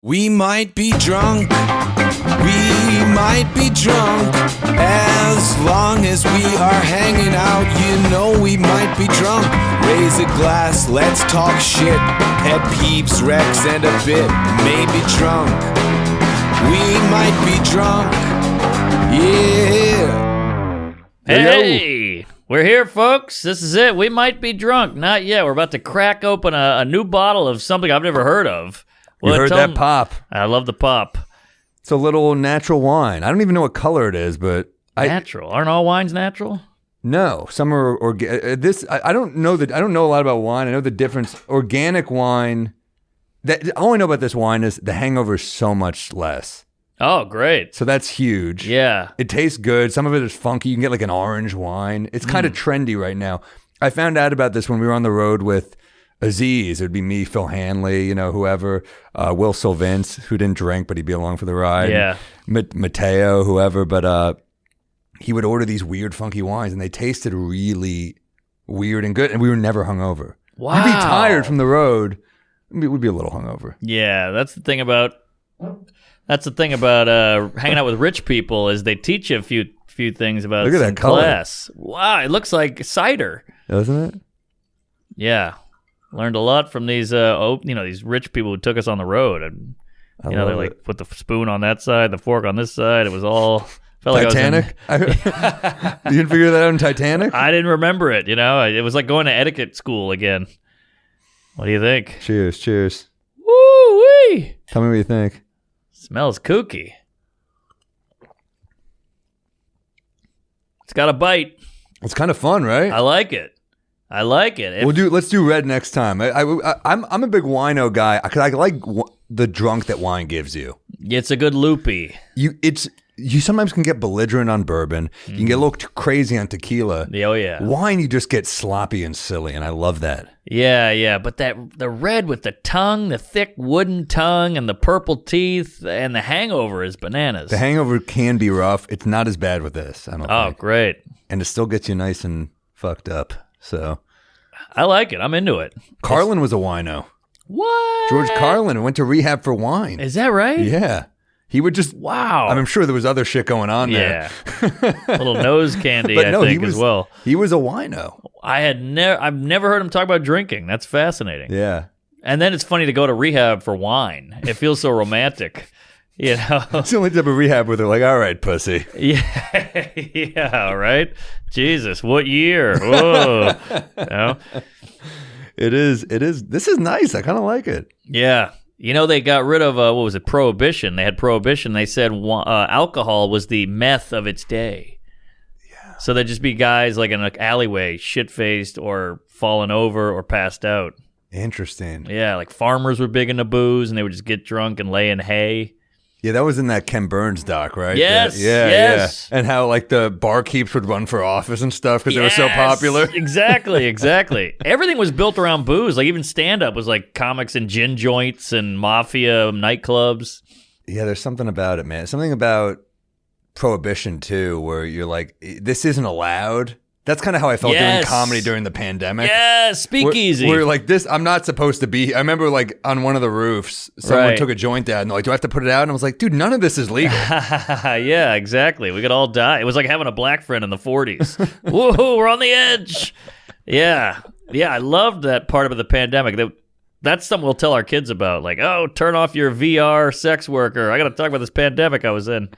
We might be drunk, we might be drunk. As long as we are hanging out, you know we might be drunk. Raise a glass, let's talk shit. Pet peeves, Rex, and a bit. Maybe drunk, we might be drunk. Yeah. Hey, we're here, folks. This is it. We might be drunk. Not yet. We're about to crack open a new bottle of something I've never heard of. You heard that pop. I love the pop. It's a little natural wine. I don't even know what color it is, but Natural. Aren't all wines natural? No, some are this. I don't know that. I don't know a lot about wine. I know the difference. Organic wine. All I know about this wine is the hangover is so much less. Oh, great. So that's huge. Yeah. It tastes good. Some of it is funky. You can get like an orange wine. It's kind of trendy right now. I found out about this when we were on the road with Aziz. It would be me, Phil Hanley, whoever, Will Sylvince, who didn't drink, but he'd be along for the ride. Yeah. Mateo, whoever. But he would order these weird, funky wines, and they tasted really weird and good, and we were never hungover. Wow. We'd be tired from the road. We'd be a little hungover. Yeah, that's the thing about hanging out with rich people is they teach you a few things about Look at some that color. class. Wow, it looks like cider. Doesn't it? Yeah. Learned a lot from these these rich people who took us on the road. And I they love like it. put the spoon on that side, the fork on this side. It was all felt like Titanic? You didn't figure that out in Titanic? I didn't remember it, It was like going to etiquette school again. What do you think? Cheers. Woo-wee! Tell me what you think. Smells kooky. It's got a bite. It's kind of fun, right? I like it. Let's do red next time. I'm a big wino guy because I like the drunk that wine gives you. It's a good loopy. You sometimes can get belligerent on bourbon. You can get a little crazy on tequila. Oh yeah. Wine, you just get sloppy and silly, and I love that. Yeah. But the red with the tongue, the thick wooden tongue, and the purple teeth, and the hangover is bananas. The hangover can be rough. It's not as bad with this, I don't think. Oh, great. And it still gets you nice and fucked up. So I like it. I'm into it. Carlin was a wino. What? George Carlin went to rehab for wine. Is that right? Yeah. He would just... Wow. I'm sure there was other shit going on there. Yeah. Little nose candy, But no, I think, as well. He was a wino. I've never heard him talk about drinking. That's fascinating. Yeah. And then it's funny to go to rehab for wine. It feels so romantic. It's the only type of rehab where they're like, all right, pussy. Yeah, right? Jesus, what year? Whoa. It is. This is nice. I kind of like it. Yeah. They got rid of, Prohibition. They had Prohibition. They said alcohol was the meth of its day. Yeah. So there'd just be guys like in an alleyway, shit-faced or fallen over or passed out. Interesting. Yeah, like farmers were big into booze, and they would just get drunk and lay in hay. Yeah, that was in that Ken Burns doc, right? Yes, Yeah. And how like the barkeeps would run for office and stuff because they were so popular. Exactly. Everything was built around booze. Like even stand-up was like comics and gin joints and mafia nightclubs. Yeah, there's something about it, man. Something about Prohibition too, where you're like, this isn't allowed. That's kind of how I felt doing comedy during the pandemic. Yeah, speakeasy. Where like this, I'm not supposed to be. I remember like on one of the roofs, someone took a joint out and they're like, do I have to put it out? And I was like, dude, none of this is legal. Yeah, exactly. We could all die. It was like having a black friend in the 40s. Whoa, we're on the edge. Yeah, I loved that part of the pandemic. That's something we'll tell our kids about. Like, oh, turn off your VR sex worker. I got to talk about this pandemic I was in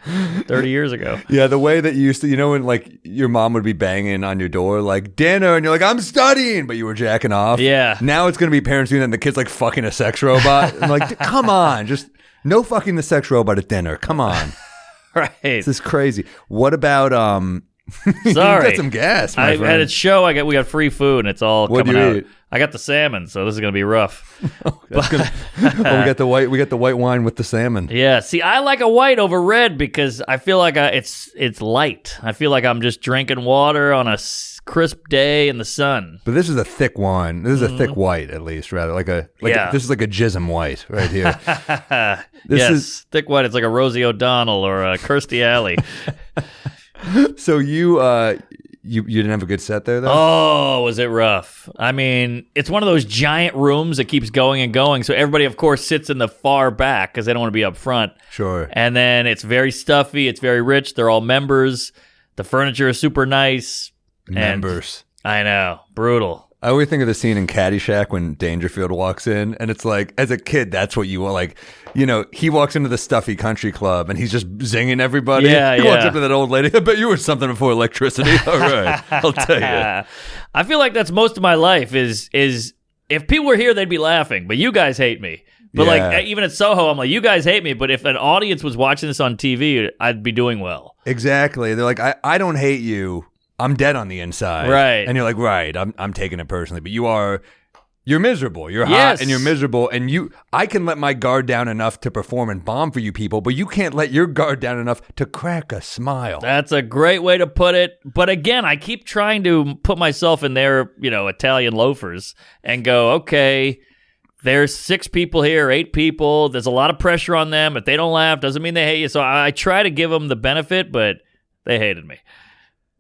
30 years ago. Yeah, the way that you used to, when like your mom would be banging on your door, like dinner, and you're like, I'm studying, but you were jacking off. Yeah. Now it's going to be parents doing that, and the kid's like fucking a sex robot. I'm like, come on, just no fucking the sex robot at dinner. Come on. Right. This is crazy. What about, Sorry. You got some gas, my friend. At a show, we got free food, and it's all What'd coming you out. eat? I got the salmon, so this is going to be rough. We got the white wine with the salmon. Yeah, see, I like a white over red because I feel like it's light. I feel like I'm just drinking water on a crisp day in the sun. But this is a thick wine. This is a thick white, at least, rather this is like a jism white right here. This is thick white. It's like a Rosie O'Donnell or a Kirstie Alley. So you You didn't have a good set there, though? Oh, was it rough? I mean, it's one of those giant rooms that keeps going and going. So everybody, of course, sits in the far back because they don't want to be up front. Sure. And then it's very stuffy. It's very rich. They're all members. The furniture is super nice. Members. I know. Brutal. I always think of the scene in Caddyshack when Dangerfield walks in, and it's like, as a kid, that's what you want. Like, you know, he walks into the stuffy country club, and he's just zinging everybody. He walks up to that old lady. I bet you were something before electricity. All right, I'll tell you. I feel like that's most of my life is if people were here, they'd be laughing, but you guys hate me. But like, even at Soho, I'm like, you guys hate me, but if an audience was watching this on TV, I'd be doing well. Exactly. They're like, I don't hate you. I'm dead on the inside. Right. And you're like, right, I'm taking it personally. But you're miserable. You're hot and you're miserable. And I can let my guard down enough to perform and bomb for you people, but you can't let your guard down enough to crack a smile. That's a great way to put it. But again, I keep trying to put myself in their, Italian loafers and go, okay, there's 6 people here, 8 people. There's a lot of pressure on them. If they don't laugh, doesn't mean they hate you. So I try to give them the benefit, but they hated me.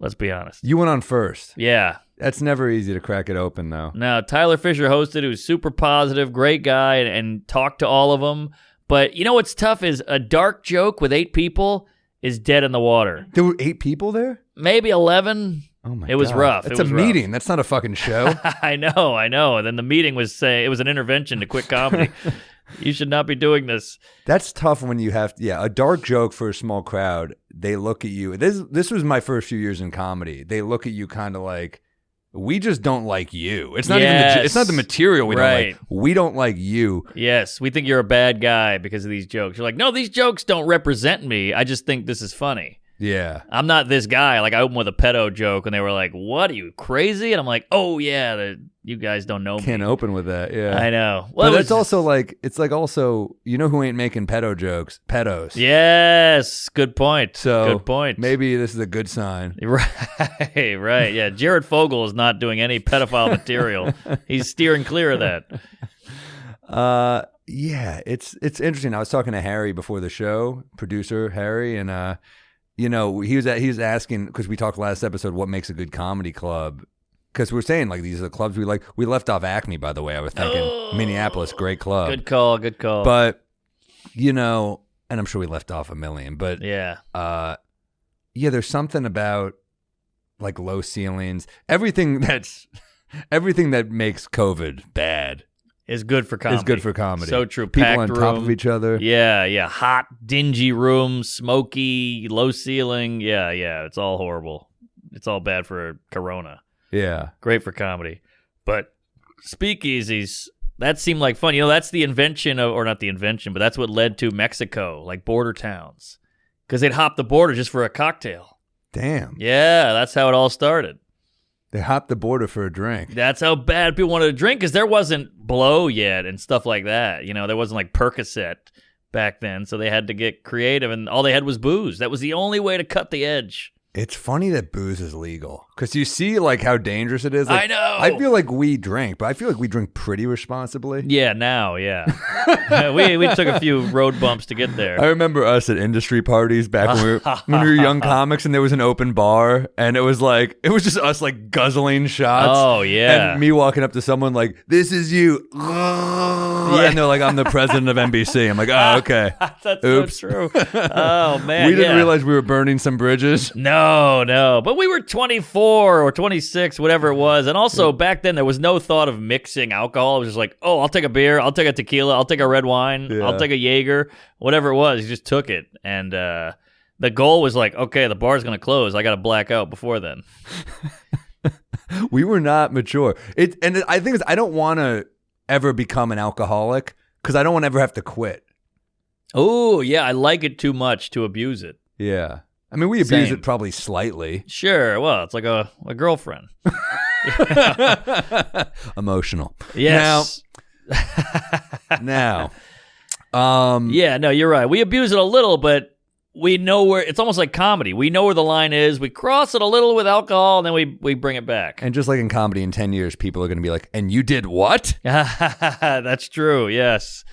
Let's be honest. You went on first. Yeah. That's never easy to crack it open, though. No, Tyler Fisher hosted, who's super positive, great guy, and talked to all of them. But you know what's tough is a dark joke with 8 people is dead in the water. There were 8 people there? Maybe 11. Oh, my God. It was rough. It's a meeting. That's not a fucking show. I know. And then the meeting was saying it was an intervention to quit comedy. You should not be doing this. That's tough when you have, a dark joke for a small crowd. They look at you. This was my first few years in comedy. They look at you kind of like, we just don't like you. It's not it's not the material we don't like. We don't like you. Yes, we think you're a bad guy because of these jokes. You're like, no, these jokes don't represent me. I just think this is funny. Yeah. I'm not this guy. Like, I opened with a pedo joke, and they were like, what, are you crazy? And I'm like, oh, yeah, you guys don't know me. Can't open with that, yeah. I know. Well, but it's also like, you know who ain't making pedo jokes? Pedos. Yes, good point. So good point. Maybe this is a good sign. Right, yeah. Jared Fogle is not doing any pedophile material. He's steering clear of that. Yeah, it's interesting. I was talking to Harry before the show, producer Harry, and he was asking, because we talked last episode, what makes a good comedy club? Because we're saying, like, these are the clubs we like. We left off Acme, by the way. I was thinking Minneapolis, great club. Good call. But, and I'm sure we left off a million. But, yeah, there's something about, like, low ceilings. Everything that makes COVID bad is good for comedy. So true. People Packed on room. top of each other. Yeah. Hot, dingy room, smoky, low ceiling. Yeah. It's all horrible. It's all bad for Corona. Yeah. Great for comedy. But speakeasies, that seemed like fun. That's the invention of, or not the invention, but that's what led to Mexico, like border towns. Because they'd hop the border just for a cocktail. Damn. Yeah, that's how it all started. They hopped the border for a drink. That's how bad people wanted to drink, because there wasn't blow yet and stuff like that. There wasn't like Percocet back then, so they had to get creative, and all they had was booze. That was the only way to cut the edge. It's funny that booze is legal, because you see like how dangerous it is. Like, I know. I feel like we drink, but I feel like we drink pretty responsibly. Yeah, now, yeah. we took a few road bumps to get there. I remember us at industry parties back when we were young comics, and there was an open bar, and it was just us like guzzling shots. Oh yeah. And me walking up to someone like, "This is you," and they're like, "I'm the president of NBC." I'm like, "Oh, okay." That's Oops. so true. Oh man, we didn't realize we were burning some bridges. No, but we were 24 or 26, whatever it was, and also back then there was no thought of mixing alcohol. It was just like, oh, I'll take a beer, I'll take a tequila, I'll take a red wine, I'll take a Jaeger, whatever it was. You just took it, and the goal was like, okay, the bar's gonna close. I got to black out before then. We were not mature. I think I don't want to ever become an alcoholic, because I don't want to ever have to quit. Oh yeah, I like it too much to abuse it. Yeah. I mean, we abuse it probably slightly. Sure. Well, it's like a girlfriend. Emotional. Yes. Now. Yeah, no, you're right. We abuse it a little, but we know where, it's almost like comedy. We know where the line is. We cross it a little with alcohol, and then we bring it back. And just like in comedy, in 10 years, people are going to be like, and you did what? That's true, yes.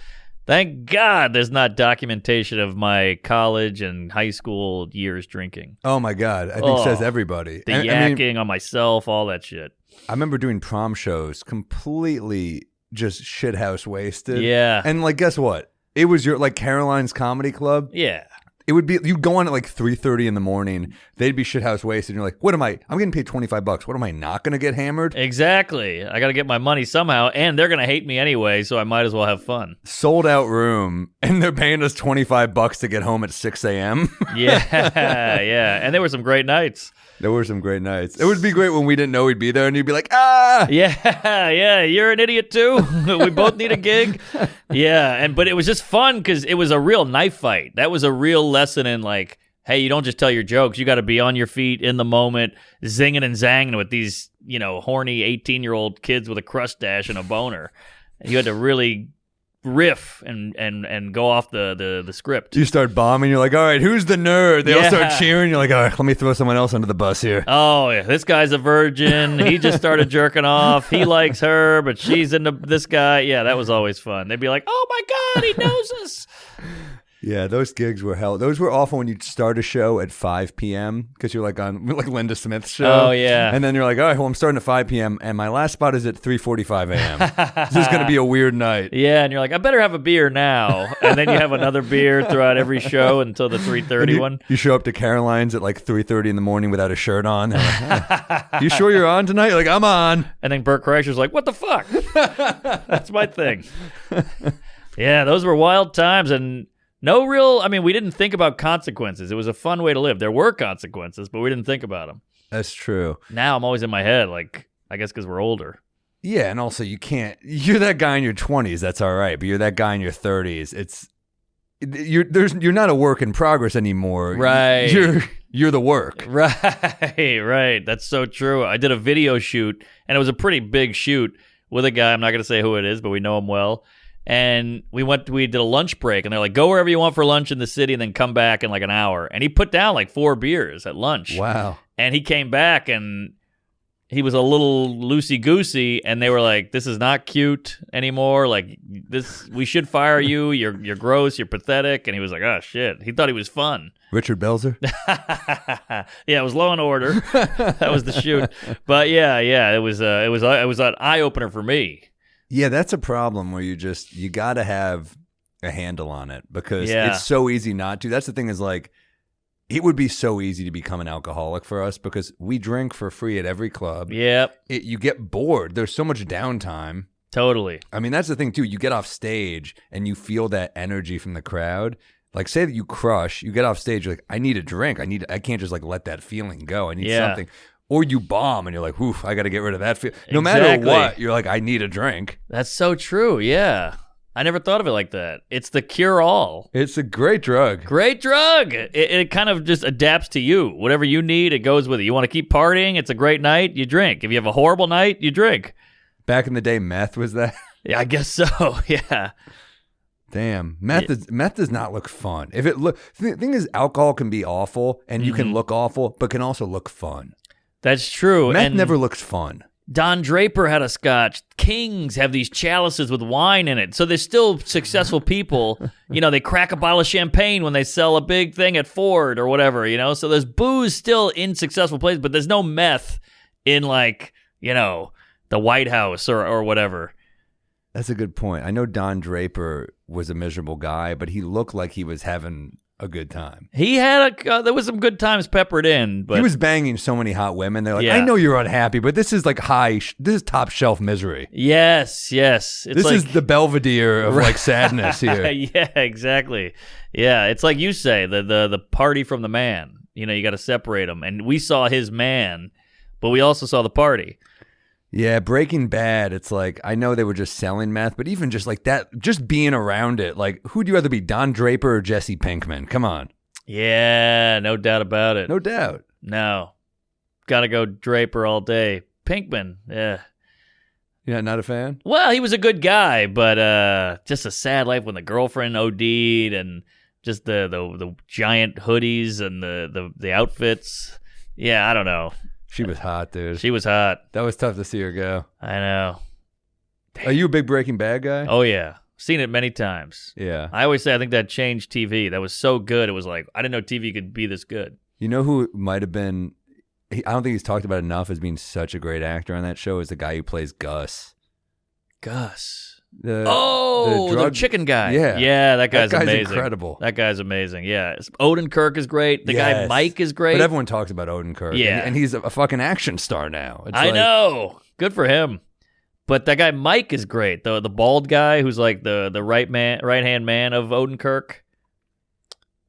Thank God there's not documentation of my college and high school years drinking. Oh my God, I think says everybody. The yakking on myself, all that shit. I remember doing prom shows completely just shithouse wasted. Yeah. And like, guess what? It was your like Caroline's Comedy Club. Yeah. It would be, you'd go on at like 3:30 in the morning. They'd be shithouse wasted. And you're like, what am I? I'm getting paid $25. What am I not going to get hammered? Exactly. I got to get my money somehow, and they're going to hate me anyway, so I might as well have fun. Sold out room, and they're paying us $25 to get home at 6 a.m. Yeah, yeah. And there were some great nights. There were some great nights. It would be great when we didn't know we'd be there, and you'd be like, ah! Yeah, you're an idiot too. We both need a gig. Yeah, but it was just fun because it was a real knife fight. That was a real lesson in like, hey, you don't just tell your jokes. You got to be on your feet in the moment, zinging and zanging with these, horny 18-year-old kids with a crustache and a boner. You had to really riff and go off the script. You start bombing. You're like, all right, who's the nerd? They all start cheering. You're like, all right, let me throw someone else under the bus here. Oh, yeah, this guy's a virgin. He just started jerking off. He likes her, but she's into this guy. Yeah, that was always fun. They'd be like, oh my God, he knows us. Yeah, those gigs were hell. Those were awful when you'd start a show at 5 p.m. because you're like on like Linda Smith's show. Oh, yeah. And then you're like, all right, well, I'm starting at 5 p.m. and my last spot is at 3:45 a.m. This is going to be a weird night. Yeah, and you're like, I better have a beer now. And then you have another beer throughout every show until the 3:30 one. You show up to Caroline's at like 3:30 in the morning without a shirt on. Like, you sure you're on tonight? You're like, I'm on. And then Bert Kreischer's like, what the fuck? That's my thing. Yeah, those were wild times, and we didn't think about consequences. It was a fun way to live. There were consequences, but we didn't think about them. That's true. Now I'm always in my head, like, I guess because we're older. Yeah, and also you're that guy in your 20s, that's all right, but you're that guy in your 30s. You're not a work in progress anymore. Right. You're the work. Right. That's so true. I did a video shoot, and it was a pretty big shoot with a guy. I'm not going to say who it is, but we know him well. And we did a lunch break, and they're like, go wherever you want for lunch in the city and then come back in like an hour. And he put down like 4 beers at lunch. Wow. And he came back, and he was a little loosey-goosey, and they were like, this is not cute anymore. Like, we should fire you. You're gross. You're pathetic. And he was like, oh, shit. He thought he was fun. Richard Belzer? Yeah, it was Law and Order. That was the shoot. But yeah, it was an eye-opener for me. Yeah, that's a problem where you got to have a handle on it because it's so easy not to. That's the thing is like, it would be so easy to become an alcoholic for us because we drink for free at every club. Yep. You get bored. There's so much downtime. Totally. I mean, that's the thing too. You get off stage and you feel that energy from the crowd. Like say that you crush, you get off stage, you're like, I need a drink. I can't just like let that feeling go. I need something. Or you bomb and you're like, oof, I got to get rid of that feeling. No matter what, you're like, I need a drink. That's so true. Yeah. I never thought of it like that. It's the cure-all. It's a great drug. Great drug. It kind of just adapts to you. Whatever you need, it goes with it. You want to keep partying, it's a great night, you drink. If you have a horrible night, you drink. Back in the day, meth was that? Yeah, I guess so. Yeah. Damn, meth does not look fun. The thing is, alcohol can be awful, and you can look awful, but can also look fun. That's true. Meth never looks fun. Don Draper had a scotch. Kings have these chalices with wine in it. So they're still successful people. They crack a bottle of champagne when they sell a big thing at Ford or whatever, So there's booze still in successful places, but there's no meth in the White House or whatever. That's a good point. I know Don Draper was a miserable guy, but he looked like he was having a good time. He had there was some good times peppered in, but he was banging so many hot women. They're like, I know you're unhappy, but this is like this is top shelf misery. Yes. It's this is the Belvedere of like sadness here. Yeah, exactly. Yeah, it's like you say, the party from the man. You got to separate them. And we saw his man, but we also saw the party. Yeah, Breaking Bad, it's like, I know they were just selling meth, but even just like that, just being around it, like, who'd you rather be, Don Draper or Jesse Pinkman? Come on. Yeah, no doubt about it. No doubt. No. Gotta go Draper all day. Pinkman, yeah. Yeah, not a fan? Well, he was a good guy, but just a sad life when the girlfriend OD'd and just the giant hoodies and the outfits. Yeah, I don't know. She was hot, dude. She was hot. That was tough to see her go. I know. Are you a big Breaking Bad guy? Oh, yeah. Seen it many times. Yeah. I always say I think that changed TV. That was so good. It was like, I didn't know TV could be this good. You know who might have been, I don't think he's talked about enough as being such a great actor on that show, is the guy who plays Gus. Gus. The drug chicken guy. Yeah. Yeah, that guy's amazing. Incredible. That guy's amazing. Yeah. Odenkirk is great. The guy Mike is great. But everyone talks about Odenkirk. Yeah. And he's a fucking action star now. I know. Good for him. But that guy Mike is great. The bald guy who's like the right hand man of Odenkirk.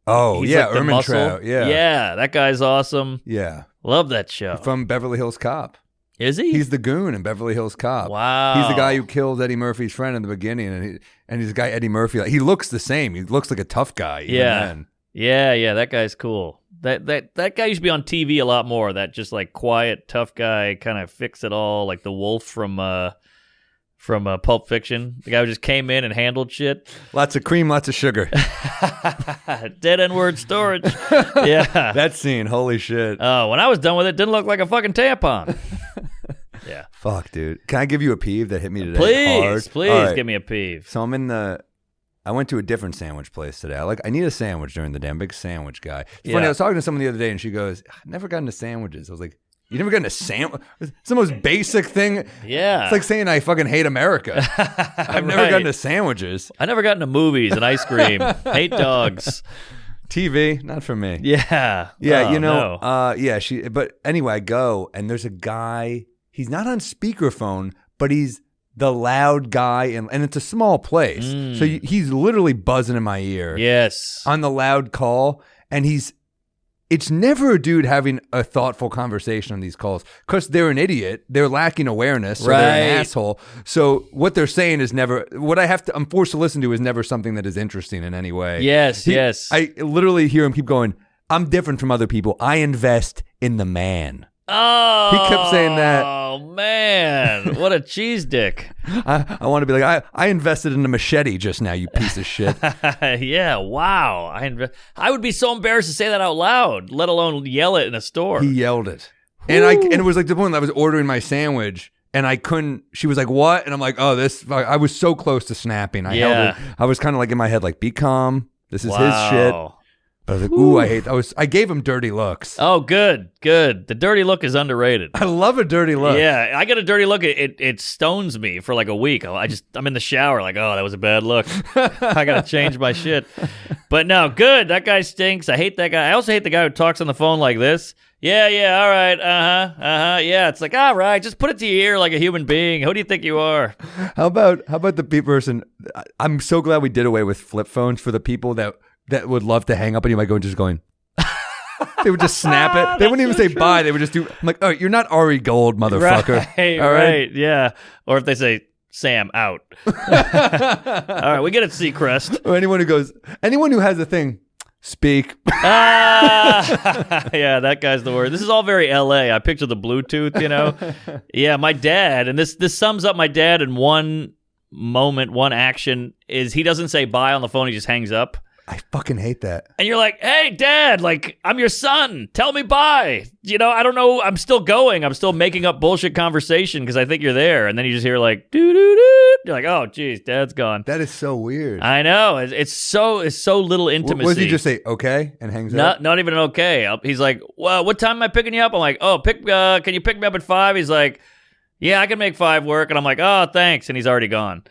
Oh, He's yeah, like the muscle. Ermintrout. Yeah. Yeah, that guy's awesome. Yeah. Love that show. From Beverly Hills Cop. Is he? He's the goon in Beverly Hills Cop. Wow. He's the guy who killed Eddie Murphy's friend in the beginning, and he's the guy Eddie Murphy. He looks the same. He looks like a tough guy. Even then. Yeah. That guy's cool. That guy used to be on TV a lot more. That just like quiet, tough guy, kind of fix it all, like the wolf from Pulp Fiction. The guy who just came in and handled shit. Lots of cream, lots of sugar. Dead end word storage. Yeah. That scene, holy shit. Oh, when I was done with it, didn't look like a fucking tampon. Yeah. Fuck, dude. Can I give you a peeve that hit me today? Please give me a peeve. So I went to a different sandwich place today. I need a sandwich during the day. I'm a big sandwich guy. It's funny, I was talking to someone the other day, and she goes, I've never gotten to sandwiches. I was like, you never gotten a sandwich? It's the most basic thing. Yeah. It's like saying I fucking hate America. I've never gotten to sandwiches. I never gotten to movies and ice cream. Hate dogs. TV, not for me. Yeah. Yeah, No. But anyway, I go, and there's a guy, he's not on speakerphone, but he's the loud guy, and it's a small place. So he's literally buzzing in my ear. Yes. On the loud call, and it's never a dude having a thoughtful conversation on these calls because they're an idiot. They're lacking awareness. So they're an asshole. So what they're saying is never, I'm forced to listen to is never something that is interesting in any way. Yes. I literally hear him keep going, I'm different from other people. I invest in the man. Oh, he kept saying that. Oh man, what a cheese dick! I want to be like, I invested in a machete just now, you piece of shit. Yeah, wow. I would be so embarrassed to say that out loud, let alone yell it in a store. He yelled it, and it was like the point I was ordering my sandwich, and I couldn't. She was like, "What?" And I'm like, "Oh, this." I was so close to snapping. I held it. I was kind of like in my head, like, "Be calm. This is his shit." I was like, ooh, I gave him dirty looks. Oh, good. The dirty look is underrated. I love a dirty look. Yeah, I get a dirty look. It stones me for like a week. I'm in the shower like, oh, that was a bad look. I got to change my shit. But no, good. That guy stinks. I hate that guy. I also hate the guy who talks on the phone like this. Yeah, all right, yeah. It's like, all right, just put it to your ear like a human being. Who do you think you are? How about the person? I'm so glad we did away with flip phones for the people that would love to hang up on you by just going. They would just snap it. They wouldn't even say bye. They would just do. I'm like, oh, you're not Ari Gold, motherfucker. Right, yeah. Or if they say, Sam, out. All right, we get it, Seacrest. Or anyone who has a thing, speak. Yeah, that guy's the word. This is all very LA. I picture the Bluetooth, Yeah, my dad, and this sums up my dad in one moment, one action, is he doesn't say bye on the phone, he just hangs up. I fucking hate that. And you're like, hey, Dad, like, I'm your son. Tell me bye. I don't know. I'm still going. I'm still making up bullshit conversation because I think you're there. And then you just hear like, doo-doo-doo. You're like, oh, geez, Dad's gone. That is so weird. I know. It's so little intimacy. What does he just say, okay, and hangs up? Not even an okay. He's like, well, what time am I picking you up? I'm like, oh, can you pick me up at 5? He's like, yeah, I can make 5 work. And I'm like, oh, thanks. And he's already gone.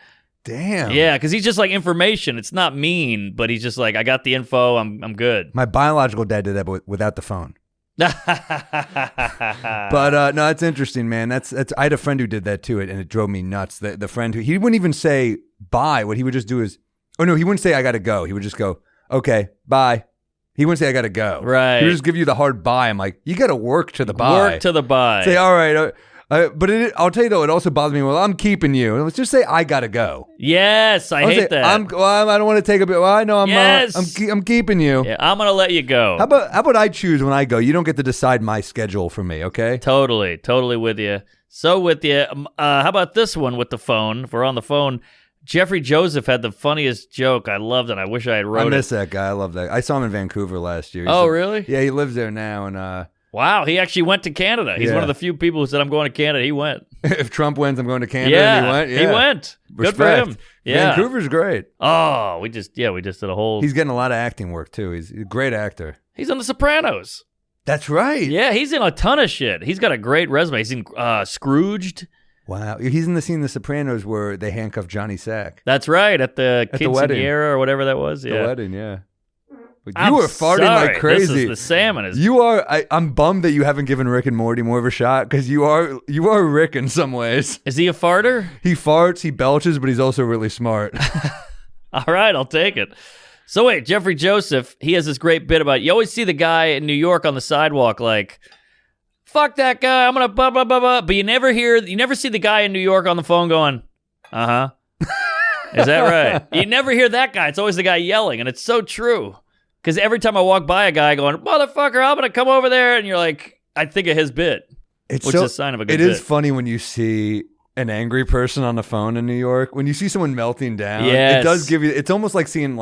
Damn. Yeah, because he's just like information. It's not mean, but he's just like, I got the info. I'm good. My biological dad did that, but without the phone. But no, that's interesting, man. That's I had a friend who did that too, and it drove me nuts. The friend who he wouldn't even say bye. What he would just do is, he wouldn't say I gotta go. He would just go, okay, bye. He wouldn't say I gotta go. Right. He would just give you the hard bye. I'm like, you gotta work to the bye. Work to the bye. Say, all right. But I'll tell you though, it also bothers me. Well, I'm keeping you. Let's just say I gotta go. Yes, I hate that. I don't want to take a bit. Well, I know I'm keeping you. Yeah, I'm gonna let you go. How about I choose when I go? You don't get to decide my schedule for me. Okay. Totally with you. So with you. How about this one with the phone? If we're on the phone. Jeffrey Joseph had the funniest joke. I loved it. I wish I had wrote it. I miss that guy. I love that. I saw him in Vancouver last year. Really? Yeah, he lives there now, and wow, he actually went to Canada. He's one of the few people who said, I'm going to Canada. He went. If Trump wins, I'm going to Canada. Yeah, And he went. Yeah. he went. Good for Respect. him. Yeah. Vancouver's great. Oh, we just did a whole. He's getting a lot of acting work too. He's a great actor. He's on The Sopranos. That's right. Yeah, he's in a ton of shit. He's got a great resume. He's in Scrooged. Wow. He's in the scene in The Sopranos where they handcuff Johnny Sack. That's right, at the At the wedding. quinceañera or whatever that was. Yeah. The wedding, yeah. But I'm you are farting sorry. like crazy. This is the salmon. You are. I'm bummed that you haven't given Rick and Morty more of a shot because you are Rick in some ways. Is he a farter? He farts, he belches, but he's also really smart. All right, I'll take it. So wait, Jeffrey Joseph, he has this great bit about, you always see the guy in New York on the sidewalk like, fuck that guy, I'm gonna blah, blah, blah, blah. But you never see the guy in New York on the phone going, uh-huh. Is that right? You never hear that guy. It's always the guy yelling, and it's so true. Because every time I walk by a guy going, motherfucker, I'm gonna come over there, and you're like, I think of his bit, which is a sign of a good bit. It is funny when you see an angry person on the phone in New York. When you see someone melting down, yes. It does give you, it's almost like seeing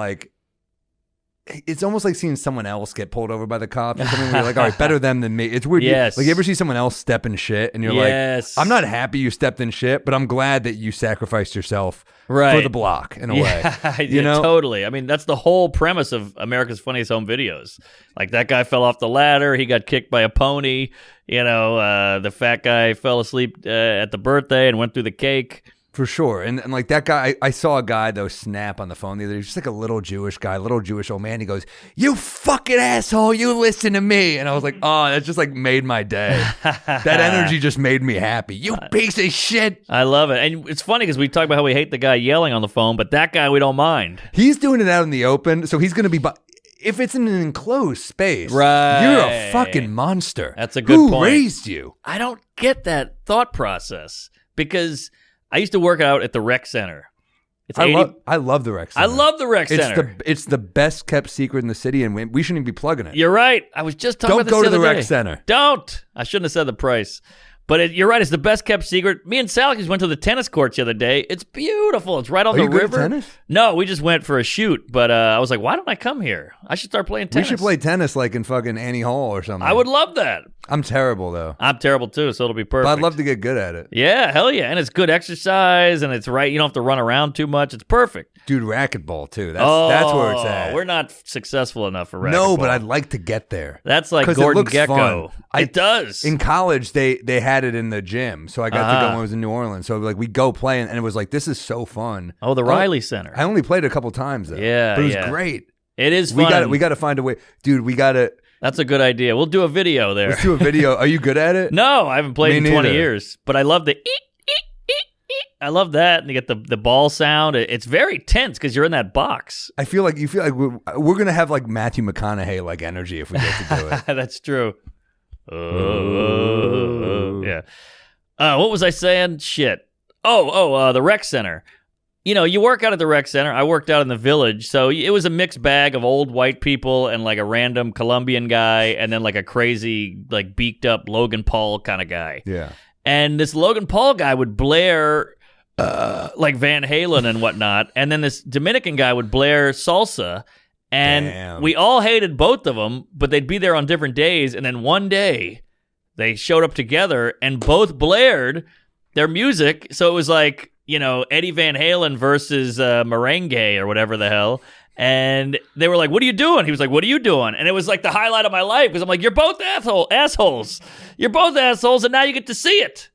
someone else get pulled over by the cops or something where you're like, all right, better them than me. It's weird. Yes. Like, you ever see someone else step in shit and you're Yes. like, I'm not happy you stepped in shit, but I'm glad that you sacrificed yourself Right. for the block in a way. Yeah, You know? totally. I mean, that's the whole premise of America's Funniest Home Videos. Like, that guy fell off the ladder. He got kicked by a pony. You know, the fat guy fell asleep at the birthday and went through the cake. For sure. And like that guy, I saw a guy though snap on the phone the other day. Just like a little Jewish guy, little Jewish old man. He goes, "You fucking asshole, you listen to me." And I was like, oh, that just like made my day. That energy just made me happy. You piece of shit. I love it. And it's funny because we talk about how we hate the guy yelling on the phone, but that guy we don't mind. He's doing it out in the open, so he's going to be... If it's in an enclosed space, right. You're a fucking monster. That's a good point. Who raised you? I don't get that thought process because I used to work out at the rec center. It's I love the rec center. I love the rec center. It's the best kept secret in the city, and we shouldn't even be plugging it. You're right. I was just talking about this Don't go to the other rec day. center. Don't. I shouldn't have said the price. But you're right. It's the best kept secret. Me and Sally just went to the tennis courts the other day. It's beautiful. It's right on Are the you good river. at tennis? No, we just went for a shoot. But I was like, why don't I come here? I should start playing tennis. We should play tennis like in fucking Annie Hall or something. I would love that. I'm terrible though. I'm terrible too, so it'll be perfect. But I'd love to get good at it. Yeah, hell yeah. And it's good exercise, and it's right. You don't have to run around too much. It's perfect. Dude, racquetball too. That's where it's at. We're not successful enough for racquetball. No, but I'd like to get there. That's like 'Cause Gordon it looks Gekko. fun. It does. In college, they had it in the gym, so I got to go when I was in New Orleans. So like we go play, and it was like, this is so fun. Oh, the Riley Center. I only played it a couple times though. Yeah, but it was yeah. great. It is fun. We got to find a way, dude. We got to. That's a good idea. We'll do a video there. Let's do a video. Are you good at it? No, I haven't played Me in 20 neither. years, but I love the eek, eek, eek, eek. I love that. And you get the ball sound. It's very tense because you're in that box. I feel like we're gonna have like Matthew McConaughey like energy if we get to do it. That's true. Yeah. What was I saying? Shit. The rec center. You know, you work out at the rec center. I worked out in the Village, so it was a mixed bag of old white people and like a random Colombian guy and then like a crazy, like beaked up Logan Paul kind of guy. Yeah. And this Logan Paul guy would blare like Van Halen and whatnot, and then this Dominican guy would blare salsa, and Damn. we all hated both of them, but they'd be there on different days, and then one day they showed up together and both blared their music, so it was like, you know, Eddie Van Halen versus Merengue or whatever the hell. And they were like, what are you doing? He was like, what are you doing? And it was like the highlight of my life because I'm like, you're both assholes. You're both assholes, and now you get to see it.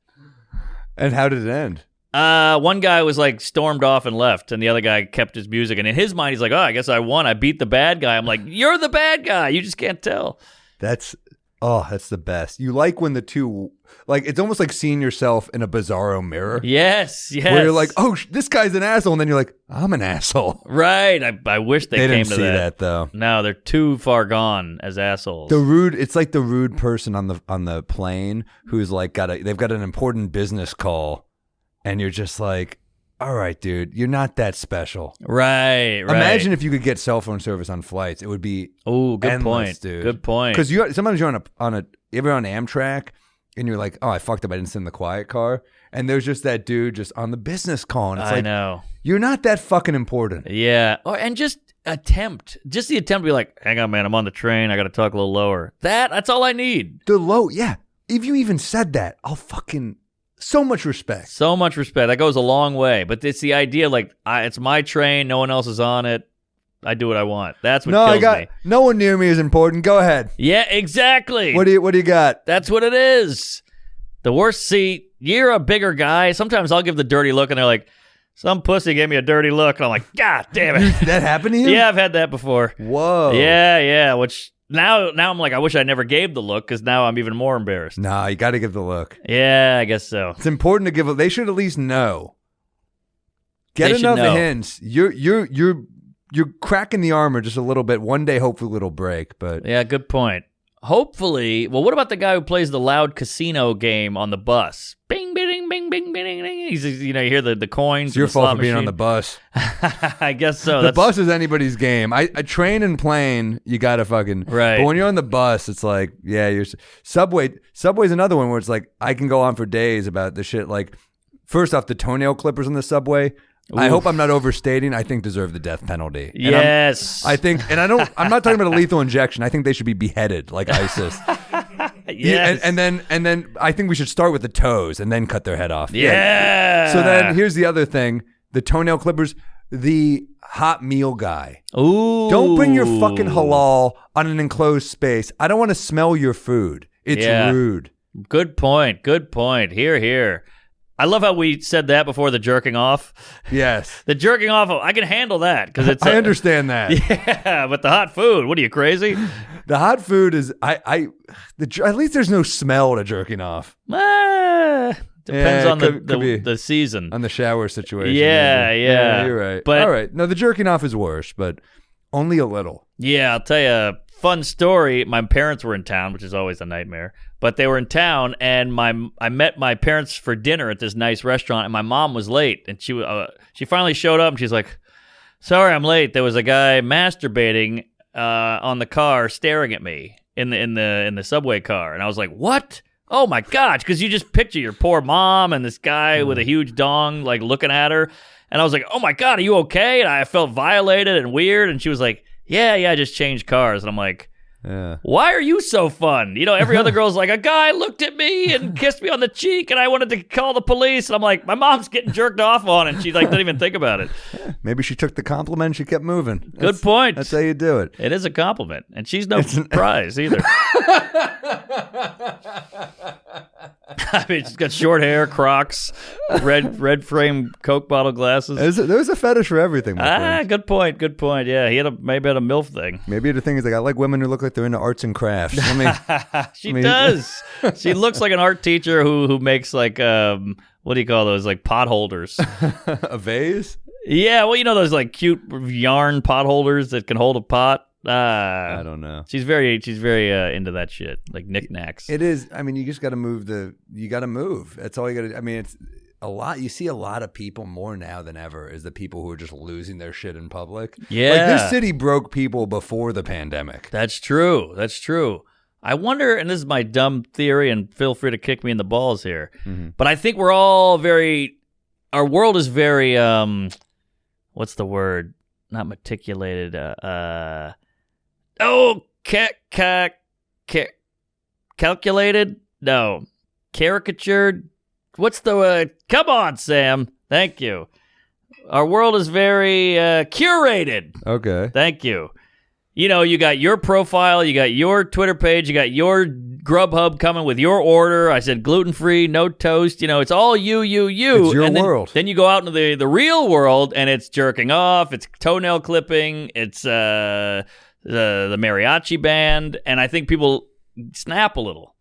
And how did it end? One guy was like stormed off and left, and the other guy kept his music. And in his mind, he's like, oh, I guess I won. I beat the bad guy. I'm like, you're the bad guy. You just can't tell. That's the best. You like when the two, like, it's almost like seeing yourself in a bizarro mirror. Yes. Where you're like, oh, this guy's an asshole. And then you're like, I'm an asshole. Right. I wish they came didn't to see that. that though. No, they're too far gone as assholes. It's like the rude person on the plane who's like they've got an important business call, and you're just like, all right, dude, you're not that special. Right. Imagine if you could get cell phone service on flights. It would be good endless, point, dude. Good point. Because sometimes you're you're on Amtrak, and you're like, oh, I fucked up. I didn't sit in the quiet car. And there's just that dude just on the business call. And it's I know. You're not that fucking important. Yeah. And just the attempt to be like, hang on, man, I'm on the train. I got to talk a little lower. That's all I need. Yeah. If you even said that, I'll fucking So much respect. So much respect. That goes a long way. But it's the idea, like, it's my train. No one else is on it. I do what I want. That's what kills me. No one near me is important. Go ahead. Yeah, exactly. What do you got? That's what it is. The worst. See, you're a bigger guy. Sometimes I'll give the dirty look, and they're like, some pussy gave me a dirty look, and I'm like, God damn it. That happened to you? Yeah, I've had that before. Whoa. Yeah. Which now I'm like, I wish I never gave the look, because now I'm even more embarrassed. Nah, you got to give the look. Yeah, I guess so. It's important to give. They should at least know. Get enough hints. You're cracking the armor just a little bit. One day, hopefully, it'll break. But yeah, good point. Hopefully. Well, what about the guy who plays the loud casino game on the bus? Bing, bing, bing, bing, bing, bing. He's, you hear the coins. It's your fault for being on the bus. I guess so. The bus is anybody's game. I train and plane, you gotta fucking right. But when you're on the bus, it's like, yeah, you're Subway's another one where it's like I can go on for days about the shit. Like, first off, the toenail clippers on the subway. Oof. I hope I'm not overstating. I think deserve the death penalty. And yes. I'm not talking about a lethal injection. I think they should be beheaded like ISIS. Yes. And then I think we should start with the toes and then cut their head off. Yeah. So then here's the other thing. The toenail clippers, the hot meal guy. Ooh. Don't bring your fucking halal on an enclosed space. I don't want to smell your food. It's rude. Good point. Here. I love how we said that before the jerking off. Yes. The jerking off, I can handle that because it's. I understand that. Yeah, but the hot food, what are you, crazy? The hot food is at least there's no smell to jerking off. Depends on the season, on the shower situation. Yeah, you're right. But all right, no, the jerking off is worse, but only a little. Yeah, I'll tell you a fun story. My parents were in town, which is always a nightmare. But they were in town, and I met my parents for dinner at this nice restaurant, and my mom was late, and she finally showed up, and she's like, "Sorry, I'm late. There was a guy masturbating on the car, staring at me in the subway car," and I was like, "What? Oh my gosh!" Because you just picture your poor mom and this guy with a huge dong like looking at her, and I was like, "Oh my God, are you okay?" And I felt violated and weird, and she was like, "Yeah, I just changed cars," and I'm like. Yeah. Why are you so fun? Every other girl's like, a guy looked at me and kissed me on the cheek and I wanted to call the police. And I'm like, my mom's getting jerked off on and she didn't even think about it. Maybe she took the compliment and she kept moving. Good point. That's how you do it. It is a compliment. And she's no prize either. I mean, she's got short hair, Crocs, red frame Coke bottle glasses. There's a fetish for everything, my friend. Good point. Yeah, he maybe had a MILF thing. Maybe the thing is like I like women who look like they're into arts and crafts. She does. She looks like an art teacher who makes like what do you call those, like pot holders? A vase? Yeah, well, those like cute yarn pot holders that can hold a pot. I don't know. She's very into that shit, like knickknacks. It is. I mean, you just got to move you got to move. That's all you got to. I mean, it's a lot. You see a lot of people more now than ever is the people who are just losing their shit in public. Yeah. Like this city broke people before the pandemic. That's true. I wonder, and this is my dumb theory, and feel free to kick me in the balls here, but I think we're all our world is very, what's the word? Not meticulated. Calculated? No. Caricatured? What's the come on, Sam. Thank you. Our world is very curated. Okay. Thank you. You got your profile, you got your Twitter page, you got your Grubhub coming with your order. I said gluten-free, no toast. It's all you. It's your world. Then you go out into the real world, and it's jerking off, it's toenail clipping, it's the mariachi band, and I think people snap a little.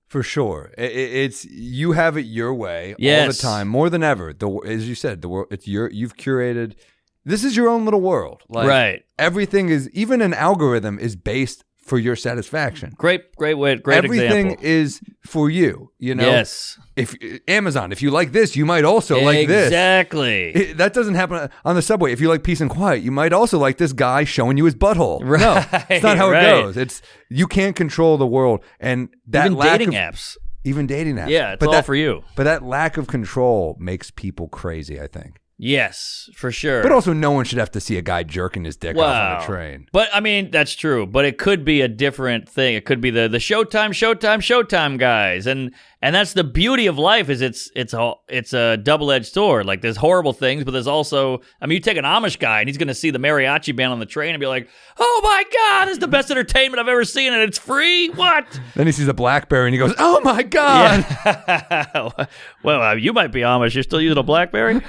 For sure. It's you have it your way all the time, more than ever. As you said, the world. You've curated. This is your own little world. Like, right. Everything is, even an algorithm is based for your satisfaction. Great way. Great Everything example. is for you. Yes. If Amazon, if you like this, you might also like this. Exactly. That doesn't happen on the subway. If you like peace and quiet, you might also like this guy showing you his butthole. Right. No, it's not how it goes. You can't control the world, and that even dating apps. Even dating apps. Yeah, it's all for you. But that lack of control makes people crazy, I think. Yes, for sure. But also, no one should have to see a guy jerking his dick off on a train. But I mean, that's true. But it could be a different thing. It could be the Showtime guys, and And that's the beauty of life is it's a double-edged sword. Like there's horrible things, but there's also, I mean, you take an Amish guy and he's going to see the mariachi band on the train and be like, oh my God, this is the best entertainment I've ever seen and it's free? What? Then he sees a BlackBerry and he goes, oh my God. Yeah. Well, you might be Amish. You're still using a BlackBerry?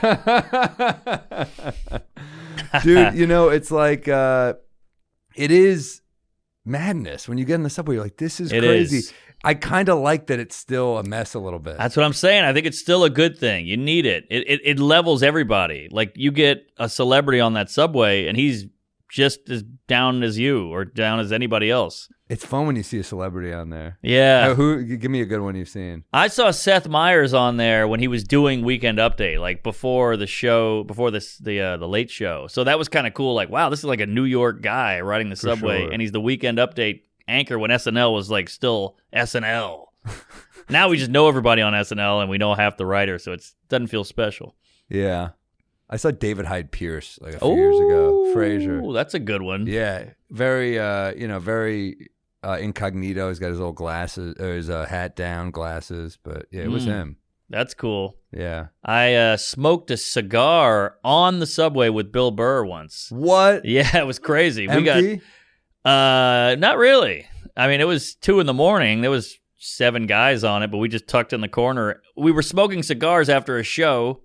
Dude, it's like, it is madness. When you get in the subway, you're like, this is crazy. Is. I kind of like that it's still a mess a little bit. That's what I'm saying. I think it's still a good thing. You need it. It levels everybody. Like you get a celebrity on that subway and he's just as down as you or down as anybody else. It's fun when you see a celebrity on there. Yeah. Give me a good one you've seen. I saw Seth Meyers on there when he was doing Weekend Update, like before the show, before the Late Show. So that was kind of cool. Like, wow, this is like a New York guy riding the subway, sure. and he's the Weekend Update anchor when SNL was like still SNL. Now we just know everybody on SNL and we know half the writers, so it doesn't feel special. Yeah. I saw David Hyde Pierce like a few years ago. Frasier. That's a good one. Yeah. Very, very incognito. He's got his old glasses, or his hat down, glasses. But yeah, it was him. That's cool. Yeah. I smoked a cigar on the subway with Bill Burr once. What? Yeah, it was crazy. Empty? Not really. I mean, it was 2 a.m. There was 7 guys on it, but we just tucked in the corner. We were smoking cigars after a show.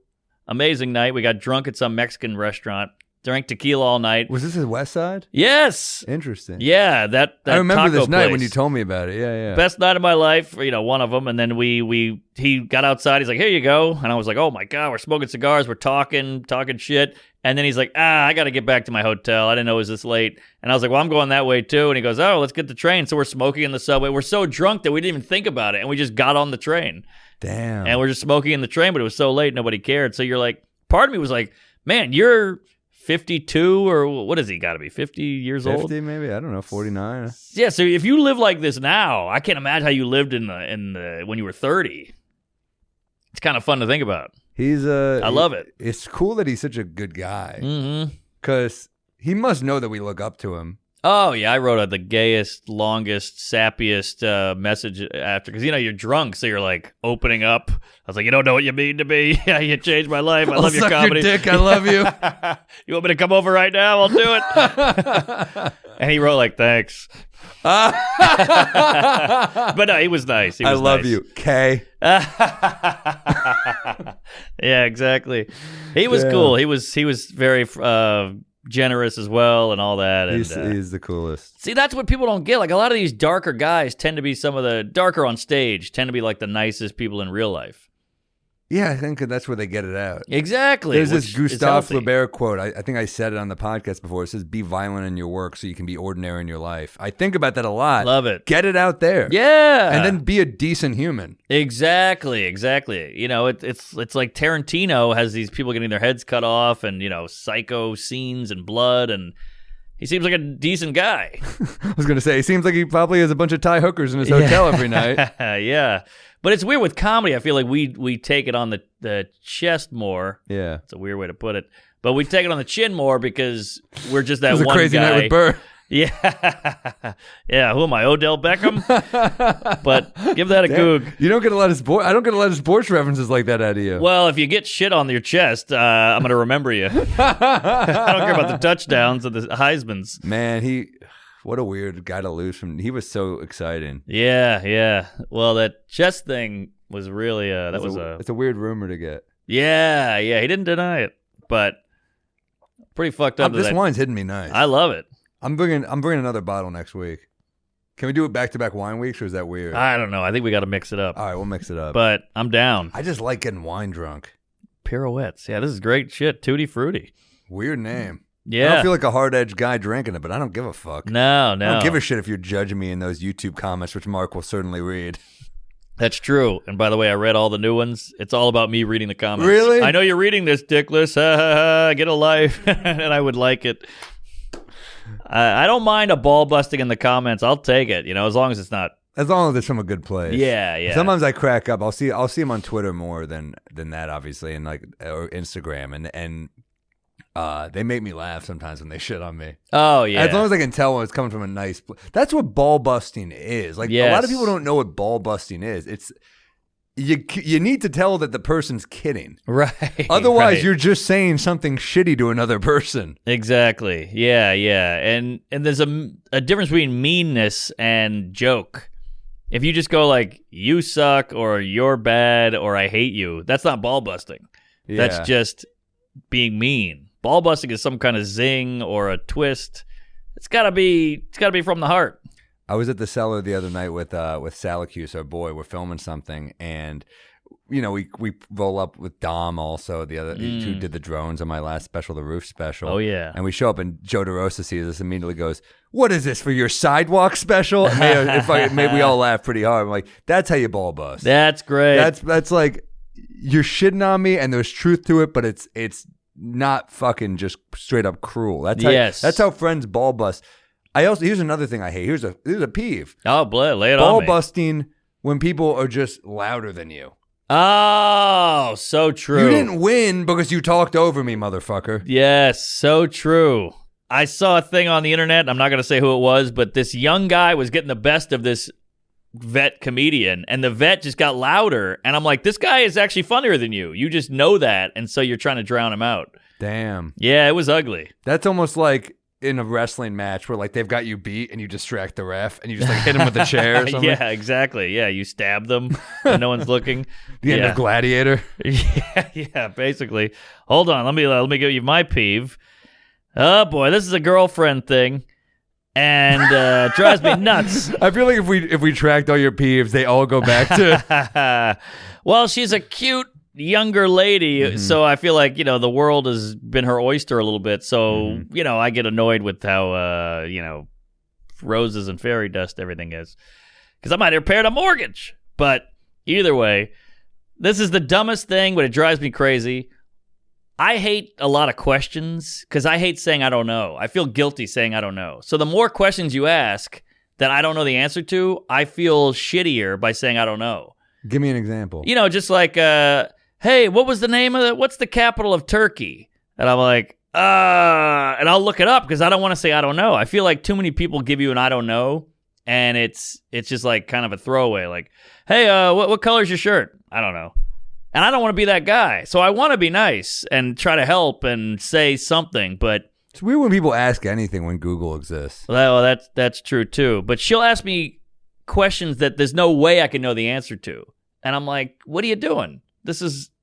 Amazing night. We got drunk at some Mexican restaurant. Drank tequila all night. Was this at West Side? Yes. Interesting. Yeah, that I remember taco this night place. when you told me about it. Yeah. Best night of my life, one of them. And then he got outside. He's like, here you go. And I was like, oh my God, we're smoking cigars. We're talking shit. And then he's like, I got to get back to my hotel. I didn't know it was this late. And I was like, well, I'm going that way too. And he goes, oh, let's get the train. So we're smoking in the subway. We're so drunk that we didn't even think about it. And we just got on the train. Damn. And we're just smoking in the train, but it was so late, nobody cared. So you're like, part of me was like, man, you're 52 or what is he got to be 50 years 50 old? maybe, I don't know, 49. Yeah, so if you live like this now, I can't imagine how you lived in the when you were 30. It's kind of fun to think about. I love it. It's cool that he's such a good guy. Mm-hmm. Cuz he must know that we look up to him. Oh, yeah, I wrote the gayest, longest, sappiest message after. Because, you're drunk, so you're, like, opening up. I was like, you don't know what you mean to me. Yeah, you changed my life. I love your comedy. Your dick. I love you. You want me to come over right now? I'll do it. And he wrote, like, thanks. But no, he was nice. I love you, Kay. Yeah, exactly. He was cool. He was very... generous as well and all that. And, he's the coolest. See, that's what people don't get. Like a lot of these darker guys tend to be some of the darker on stage, tend to be like the nicest people in real life. Yeah, I think that's where they get it out. Exactly. There's this Gustave Flaubert quote. I think I said it on the podcast before. It says, be violent in your work so you can be ordinary in your life. I think about that a lot. Love it. Get it out there. Yeah. And then be a decent human. Exactly. It's like Tarantino has these people getting their heads cut off and, psycho scenes and blood, and he seems like a decent guy. I was going to say, he seems like he probably has a bunch of Thai hookers in his hotel every night. Yeah. But it's weird with comedy. I feel like we take it on the chest more. Yeah. It's a weird way to put it. But we take it on the chin more because we're just that one guy. It was a crazy night with Burr. Yeah. Yeah, who am I, Odell Beckham? But give that a goog. You don't get a lot of I don't get a lot of sports references like that out of you. Well, if you get shit on your chest, I'm going to remember you. I don't care about the touchdowns or the Heismans. Man, what a weird guy to lose from. He was so exciting. Yeah. Well, that chest thing was really it's a weird rumor to get. Yeah. He didn't deny it, but pretty fucked up. This wine's hitting me nice. I love it. I'm bringing another bottle next week. Can we do it back-to-back wine weeks, or is that weird? I don't know. I think we got to mix it up. All right, we'll mix it up. But I'm down. I just like getting wine drunk. Pirouettes. Yeah, this is great shit. Tutti Frutti. Weird name. Yeah. I don't feel like a hard-edged guy drinking it, but I don't give a fuck. No. I don't give a shit if you're judging me in those YouTube comments, which Mark will certainly read. That's true. And by the way, I read all the new ones. It's all about me reading the comments. Really? I know you're reading this, dickless. Get a life. And I would like it. I don't mind a ball busting in the comments. I'll take it, as long as it's not. As long as it's from a good place. Yeah. Sometimes I crack up. I'll see him on Twitter more than that, obviously, and or Instagram, and they make me laugh sometimes when they shit on me. Oh yeah. As long as I can tell when it's coming from a nice place. That's what ball busting is. Like a lot of people don't know what ball busting is. you need to tell that the person's kidding. Right. Otherwise, right. you're just saying something shitty to another person. Exactly. Yeah, yeah. And there's a difference between meanness and joke. If you just go like, you suck, or you're bad, or I hate you, that's not ball busting. Yeah. That's just being mean. Ball busting is some kind of zing or a twist. It's gotta be from the heart. I was at the cellar the other night with Salacuse, our boy. We're filming something, and we roll up with Dom also, the other who did the drones on my last special, the roof special. Oh yeah. And we show up, and Joe DeRosa sees us, immediately goes, "What is this for your sidewalk special?" It made we all laugh pretty hard. I'm like, that's how you ball bust. That's great. That's like, you're shitting on me, and there's truth to it, but it's not fucking just straight up cruel. That's how friends ball bust. Here's another thing I hate. Here's a peeve. Oh, lay it on Ball me. busting when people are just louder than you. Oh, so true. You didn't win because you talked over me, motherfucker. Yes, so true. I saw a thing on the internet. I'm not going to say who it was, but this young guy was getting the best of this vet comedian, and the vet just got louder. And I'm like, this guy is actually funnier than you. You just know that, and so you're trying to drown him out. Damn. Yeah, it was ugly. That's almost like in a wrestling match where like they've got you beat and you distract the ref and you just like hit him with a chair or something. Yeah, exactly. Yeah, you stab them and no one's looking. The end of Gladiator. Yeah, basically. Hold on, let me give you my peeve. Oh boy, this is a girlfriend thing, and drives me nuts. I feel like if we tracked all your peeves, they all go back to. Well, she's a cute younger lady, so I feel like the world has been her oyster a little bit. So I get annoyed with how roses and fairy dust everything is, because I might have repaired a mortgage. But either way, this is the dumbest thing, but it drives me crazy. I hate a lot of questions because I hate saying I don't know. I feel guilty saying I don't know. So the more questions you ask that I don't know the answer to, I feel shittier by saying I don't know. Give me an example. Just like, hey, what's the capital of Turkey? And I'm like, and I'll look it up because I don't want to say I don't know. I feel like too many people give you an I don't know, and it's just like kind of a throwaway. Like, hey, what color's your shirt? I don't know. And I don't want to be that guy. So I want to be nice and try to help and say something, but it's weird when people ask anything when Google exists. Well, that's true too. But she'll ask me questions that there's no way I can know the answer to. And I'm like, what are you doing?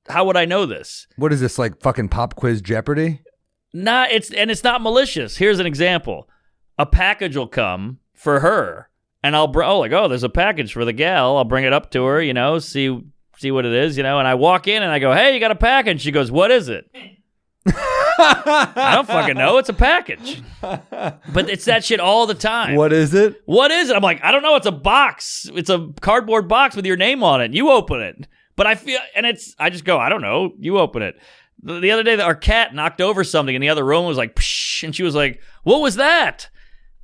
How would I know this? What is this, like fucking pop quiz Jeopardy? Nah, it's not malicious. Here's an example. A package will come for her, and I'll there's a package for the gal. I'll bring it up to her, see what it is, and I walk in and I go, hey, you got a package. She goes, what is it? I don't fucking know. It's a package. But it's that shit all the time. What is it? What is it? I'm like, I don't know. It's a box. It's a cardboard box with your name on it. You open it. But I just go, I don't know. You open it. The other day, our cat knocked over something in the other room. It was like, psh, and she was like, what was that?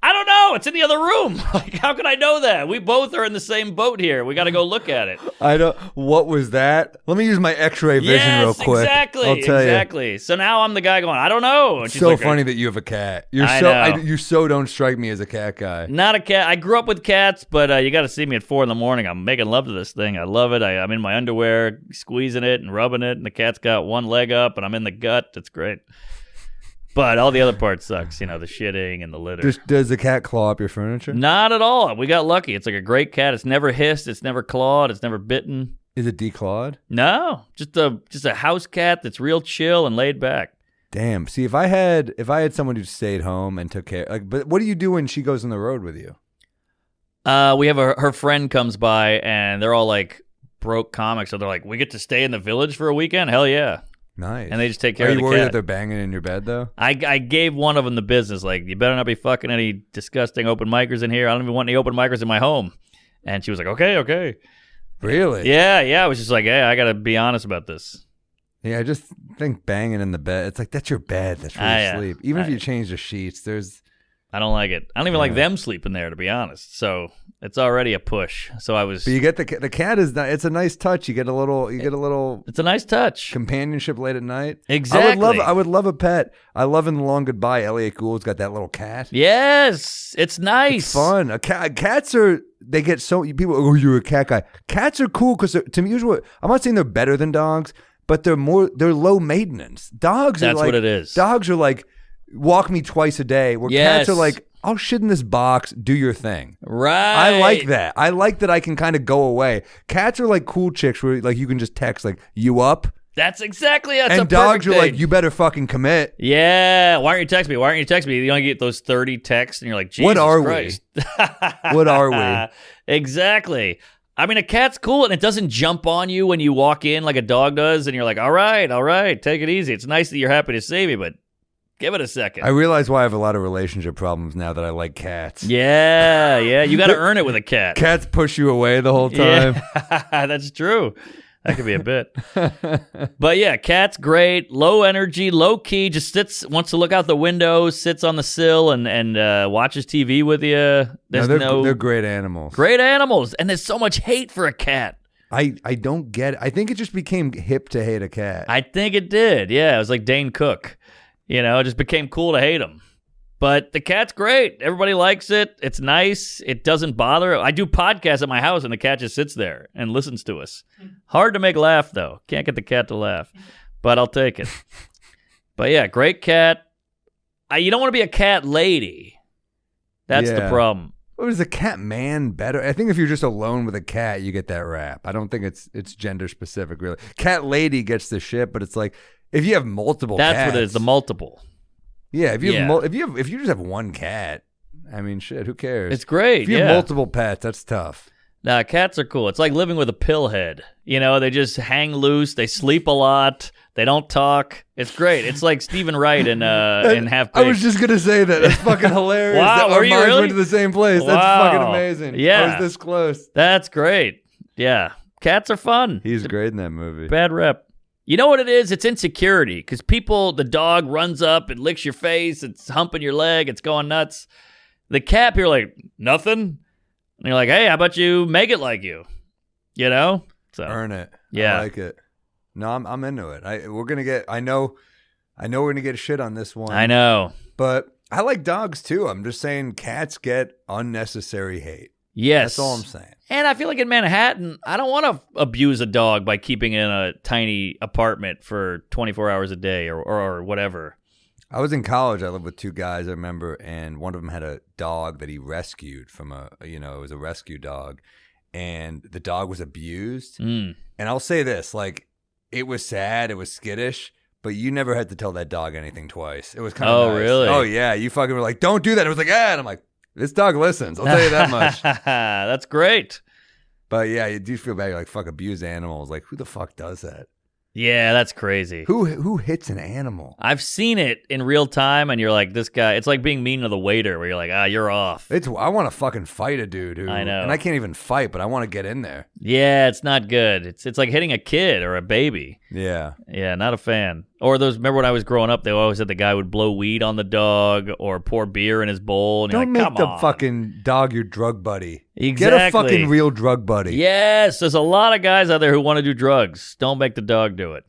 I don't know. It's in the other room. Like, how can I know that? We both are in the same boat here. We got to go look at it. I don't. What was that? Let me use my X-ray vision real quick. Exactly. I'll tell exactly. So now I'm the guy going, I don't know. And she's so like, funny that you have a cat. know. You so don't strike me as a cat guy. Not a cat. I grew up with cats, but you got to see me at 4 a.m. I'm making love to this thing. I love it. I'm in my underwear, squeezing it and rubbing it, and the cat's got one leg up, and I'm in the gut. It's great. But all the other parts sucks, the shitting and the litter. Does the cat claw up your furniture? Not at all. We got lucky. It's like a great cat. It's never hissed. It's never clawed. It's never bitten. Is it declawed? No, just a house cat that's real chill and laid back. Damn. See, if I had someone who stayed home and took care, but what do you do when she goes on the road with you? We have her friend comes by, and they're all like broke comics, so they're like, we get to stay in the village for a weekend? Hell yeah. Nice. And they just take care of the cat. Are you worried that they're banging in your bed, though? I gave one of them the business. Like, you better not be fucking any disgusting open micers in here. I don't even want any open micers in my home. And she was like, okay. Really? Yeah. I was just like, hey, I got to be honest about this. Yeah, I just think banging in the bed. It's like, that's your bed. That's where you sleep. Even if you change the sheets, I don't like it. I don't even like them sleeping there, to be honest. So it's already a push. So I was. But you get the cat is. It's a nice touch. You get a little. It's a nice touch. Companionship late at night. Exactly. I would love a pet. I love in The Long Goodbye. Elliot Gould's got that little cat. Yes, it's nice. It's fun. Cats are they get so people. Oh, you're a cat guy. Cats are cool because to me, I'm not saying they're better than dogs, but they're low maintenance. Dogs That's are like what it is. Dogs are like walk me twice a day. Where Yes. cats are like, I'll shit in this box, do your thing. Right. I like that. I like that I can kind of go away. Cats are like cool chicks where like you can just text like, you up? That's a And dogs are perfect like, thing. you better fucking commit. Yeah. Why aren't you texting me? Why aren't you texting me? You only get those 30 texts and you're like, Jesus What are we? Christ. What are we? Exactly. I mean, a cat's cool and it doesn't jump on you when you walk in like a dog does and you're like, all right, take it easy. It's nice that you're happy to see me, but give it a second. I realize why I have a lot of relationship problems now that I like cats. Yeah. You got to earn it with a cat. Cats push you away the whole time. Yeah, that's true. That could be a bit. But yeah, cat's great, low energy, low key, just wants to look out the window, sits on the sill and watches TV with you. They're great animals. Great animals. And there's so much hate for a cat. I don't get it. I think it just became hip to hate a cat. I think it did. Yeah, it was like Dane Cook. It just became cool to hate him. But the cat's great. Everybody likes it. It's nice. It doesn't bother. I do podcasts at my house, and the cat just sits there and listens to us. Hard to make laugh, though. Can't get the cat to laugh. But I'll take it. But yeah, great cat. You don't want to be a cat lady. That's the problem. What is a cat man better? I think if you're just alone with a cat, you get that rap. I don't think it's gender specific, really. Cat lady gets the shit, but it's like, if you have multiple That's cats, what it is, the multiple. Yeah, if you just have one cat, I mean, shit, who cares? It's great. If you have multiple pets, that's tough. Nah, cats are cool. It's like living with a pillhead. They just hang loose. They sleep a lot. They don't talk. It's great. It's like Stephen Wright in Half Baked. I was just gonna say that. That's fucking hilarious. Wow, that our were you minds really? went to the same place. That's Wow. fucking amazing. Yeah. I was this close. That's great. Yeah, cats are fun. He's great in that movie. Bad rep. You know what it is? It's insecurity because the dog runs up and licks your face. It's humping your leg. It's going nuts. The cat, you're like, nothing? And you're like, hey, how about you make it like you? So Earn it. Yeah. I like it. No, I'm into it. We're gonna get. I know we're gonna get shit on this one. I know. But I like dogs too. I'm just saying cats get unnecessary hate. Yes. That's all I'm saying. And I feel like in Manhattan, I don't want to abuse a dog by keeping it in a tiny apartment for 24 hours a day or whatever. I was in college. I lived with two guys, I remember, and one of them had a dog that he rescued from it was a rescue dog. And the dog was abused. And I'll say this, like, it was sad, it was skittish, but you never had to tell that dog anything twice. It was kind of nice. Really? Oh, yeah. You fucking were like, don't do that. It was like, and I'm like, this dog listens. I'll tell you that much. That's great. But yeah, you do feel bad. You're like, fuck, abuse animals. Like, who the fuck does that? Yeah, that's crazy. Who hits an animal? I've seen it in real time, and you're like, this guy, it's like being mean to the waiter, where you're like, you're off. I want to fucking fight a dude who, I know. and I can't even fight, but I want to get in there. Yeah, it's not good. It's like hitting a kid or a baby. Yeah. Yeah, not a fan. Or remember when I was growing up, they always said the guy would blow weed on the dog or pour beer in his bowl. And Don't you're make like, the come on. fucking dog your drug buddy. Exactly. Get a fucking real drug buddy. Yes, there's a lot of guys out there who want to do drugs. Don't make the dog do it.